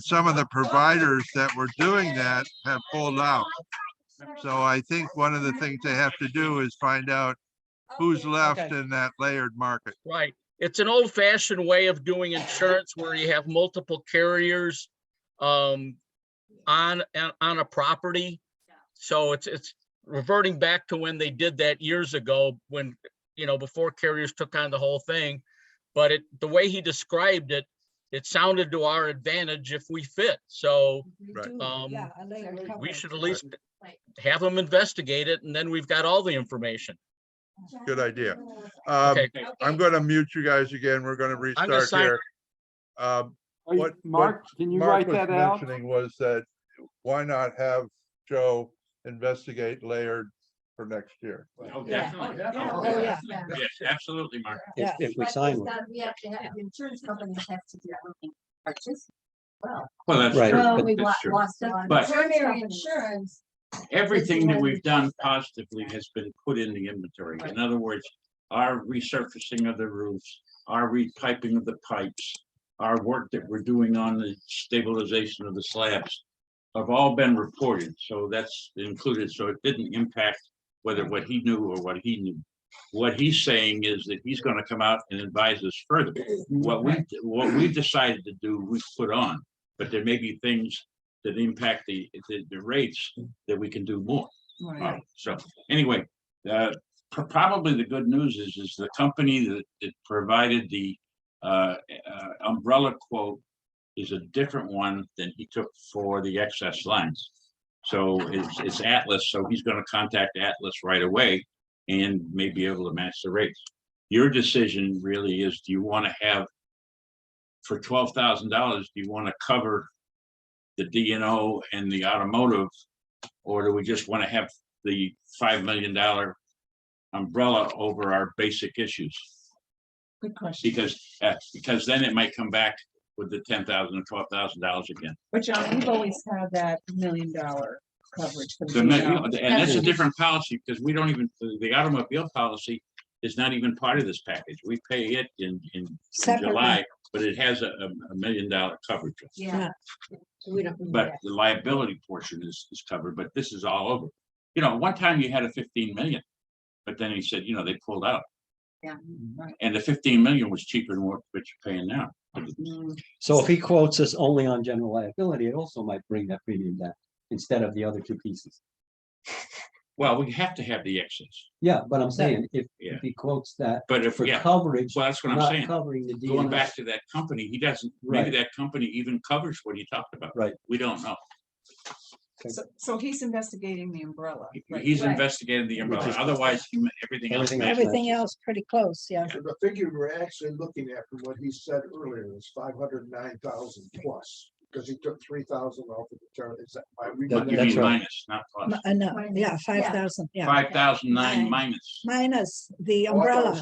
some of the providers that were doing that have pulled out. So I think one of the things they have to do is find out who's left in that layered market. Right. It's an old fashioned way of doing insurance where you have multiple carriers on a property. So it's reverting back to when they did that years ago, when, you know, before carriers took on the whole thing. But the way he described it, it sounded to our advantage if we fit. So we should at least have them investigate it, and then we've got all the information. Good idea. Okay. I'm going to mute you guys again. We're going to restart here. What Mark, can you Mark write was that out? mentioning was that why not have Joe investigate layered for next year? Oh, definitely. Yeah. Yes, absolutely, Mark. If we sign one. We have to have, the insurance companies have to do everything. Well, that's Right. true. Well, we've That's true. lost a lot. But- Primary insurance. Everything that we've done positively has been put in the inventory. In other words, our resurfacing of the roofs, our repiping of the pipes, our work that we're doing on the stabilization of the slabs have all been reported. So that's included. So it didn't impact whether what he knew or what he knew. What he's saying is that he's going to come out and advise us further. What we decided to do, we put on, but there may be things that impact the rates that we can do more. So anyway, probably the good news is the company that provided the umbrella quote is a different one than he took for the excess lines. So it's Atlas. So he's going to contact Atlas right away and may be able to match the rates. Your decision really is, do you want to have, for $12,000, do you want to cover the D&O and the automotive, or do we just want to have the $5 million umbrella over our basic issues? Good question. Because then it might come back with the $10,000 or $12,000 again. But John, we've always had that $1 million coverage. For the And D&O. that's a different policy, because we don't even, the automobile policy is not even part of this package. We pay it in July, but it has a $1 million coverage. Yeah. We don't. need But that. the liability portion is covered, but this is all over. You know, one time you had a 15 million, but then he said, you know, they pulled out. Yeah. And the 15 million was cheaper than what you're paying now. So if he quotes us only on general liability, it also might bring that premium down instead of the other two pieces. Well, we have to have the excess. Yeah, but I'm saying if Yeah. he quotes that But if, for yeah, coverage, well, that's what I'm not saying. covering the Going DNO. back to that company, he doesn't, Right. maybe that company even covers what he talked about. Right. We don't know. So he's investigating the umbrella. Right? He's Right. investigating the umbrella. Otherwise, everything else. Everything matches. Everything else pretty close, yeah. So the figure we're actually looking at from what he said earlier is 509,000 plus, because he took 3,000 off of the term. Is that? But you That's mean right. minus, not plus. No, yeah, 5,000, yeah. 5,009 Nine. minus. Minus the Oh, I thought it umbrella. was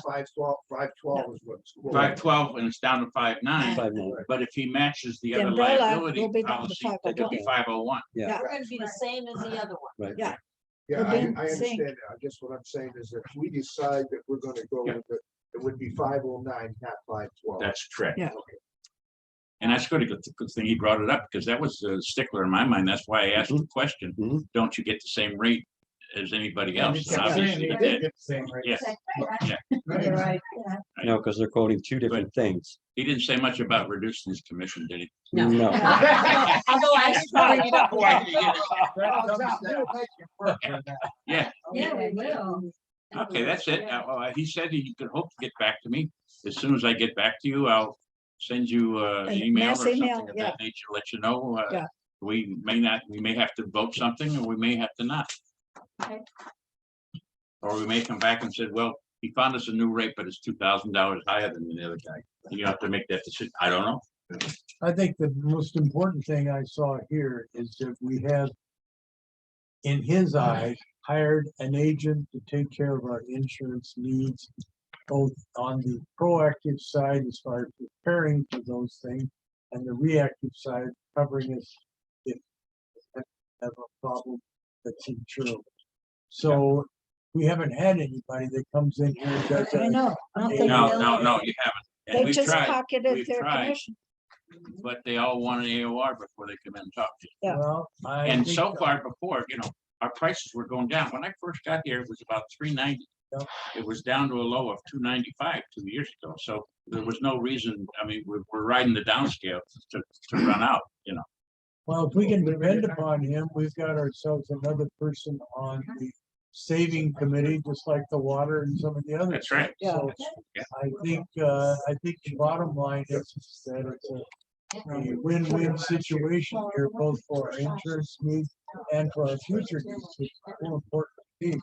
512 is what's. 512 and it's down to 59. 5,900. But if he matches the The other umbrella liability will be down to policy, it 501. could be 501. Yeah. We're gonna be the same as the other one. Right. Yeah. Yeah, We're I being understand synced. that. I guess what I'm saying is that if we decide that we're gonna go with it, it would be 509, not 512. That's correct. Yeah. And that's good thing he brought it up, because that was a stickler in my mind. That's why I asked the question, Mhm. don't you get the same rate as anybody And else? he And kept saying obviously he he did did. get the same rate. Yes. Yeah. You're right, yeah. No, because they're quoting two different things. He didn't say much about reducing his commission, did he? No. No. Although I bring it up. Yeah. Yeah, we will. Okay, that's it. He said he could hope to get back to me. As soon as I get back to you, I'll send you an An email or mass email, something of yeah. that nature, let you know. Yeah. We may have to vote something, or we may have to not. Okay. Or we may come back and say, well, he found us a new rate, but it's $2,000 higher than the other guy. You have to make that decision. I don't know. I think the most important thing I saw here is that we have, in his eyes, hired an agent to take care of our insurance needs, both on the proactive side as far as preparing for those things, and the reactive side covering us if we have a problem that's insurable. So we haven't had anybody that comes in here and does I that. know. I don't think No, they'll- no, you haven't. And They we've just tried, pocketed we've their tried, commission. but they all want an AOR before they come in and talk to you. Yeah. Well, I And think so far before, our prices were going down. When I first got here, it was about $390. Yep. It was down to a low of $295 2 years ago. So there was no reason, I mean, we're riding the downscale to run out, Well, if we can depend upon him, we've got ourselves another person on the saving committee, just like the water and some of the others. That's right. So Yeah. I think the bottom line is that it's a win-win situation here, both for our insurance needs and for our future needs, which is more important to me.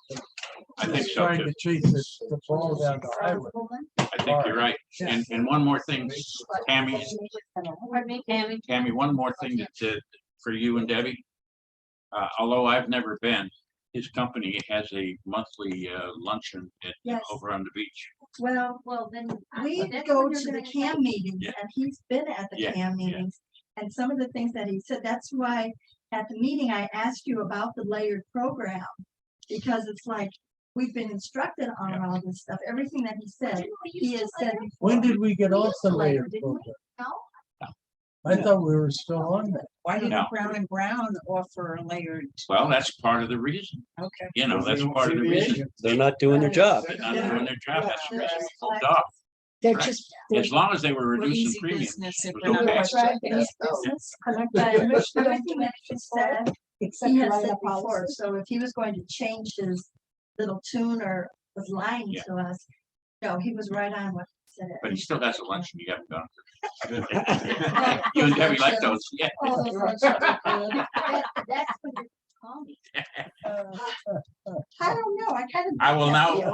I think Just so trying too. to chase the ball down the highway. I think you're right. And one more thing, Tammy, one more thing that, for you and Debbie. Although I've never been, his company has a monthly luncheon Yes. over on the beach. Well, then we go to the CAM meetings Yeah. and he's been at the Yeah, CAM yeah. meetings. And some of the things that he said, that's why at the meeting, I asked you about the layered program. Because it's like, we've been instructed on all this stuff, everything that he said, he has said. When before. did we get off the layered Didn't we? program? I thought we were still on that. Why didn't No. Brown and Brown offer layered? Well, that's part of the reason. Okay. That's part of the reason. They're not doing their job. They're not doing their job. That's the reason they pulled off. They're Right. just. As long as they were We're reducing easy premiums. business if it we're was not okay. But everything that he said, Except he has write said a before, policy. so if he was going to change his little tune or was lying Yeah. to us, no, he was right on what he said. But he still has a luncheon you haven't gone to. You and Debbie like those, yeah. Oh, those lunches are good. That's when you call me. I don't know, I kind of. I will now,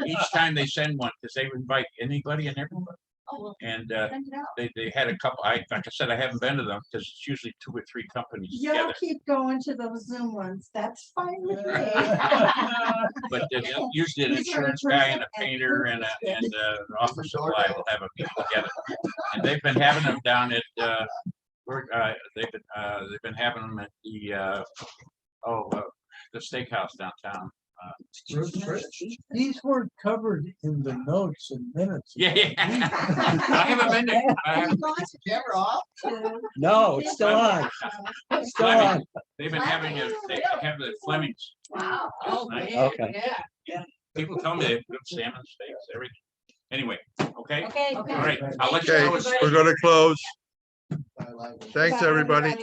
each time they send one, because they invite anybody and everybody. And Send it out. they had a couple, like I said, I haven't been to them because it's usually 2 or 3 companies Y'all together. keep going to those Zoom ones, that's fine with me. But usually an insurance guy and a painter and an office supply will have a meeting together. And they've been having them down at, they've been having them at the steakhouse downtown. These weren't covered in the notes and minutes. Yeah. I haven't been there. I haven't- No, it's still on. It's still on. Fleming. They've been having they have the Flemings. Wow. Nice. Okay. People tell me they have good salmon steaks, everything. Anyway, okay? Okay. All right, I'll let you Okay, know. as- we're gonna close. Thanks, Bye. everybody.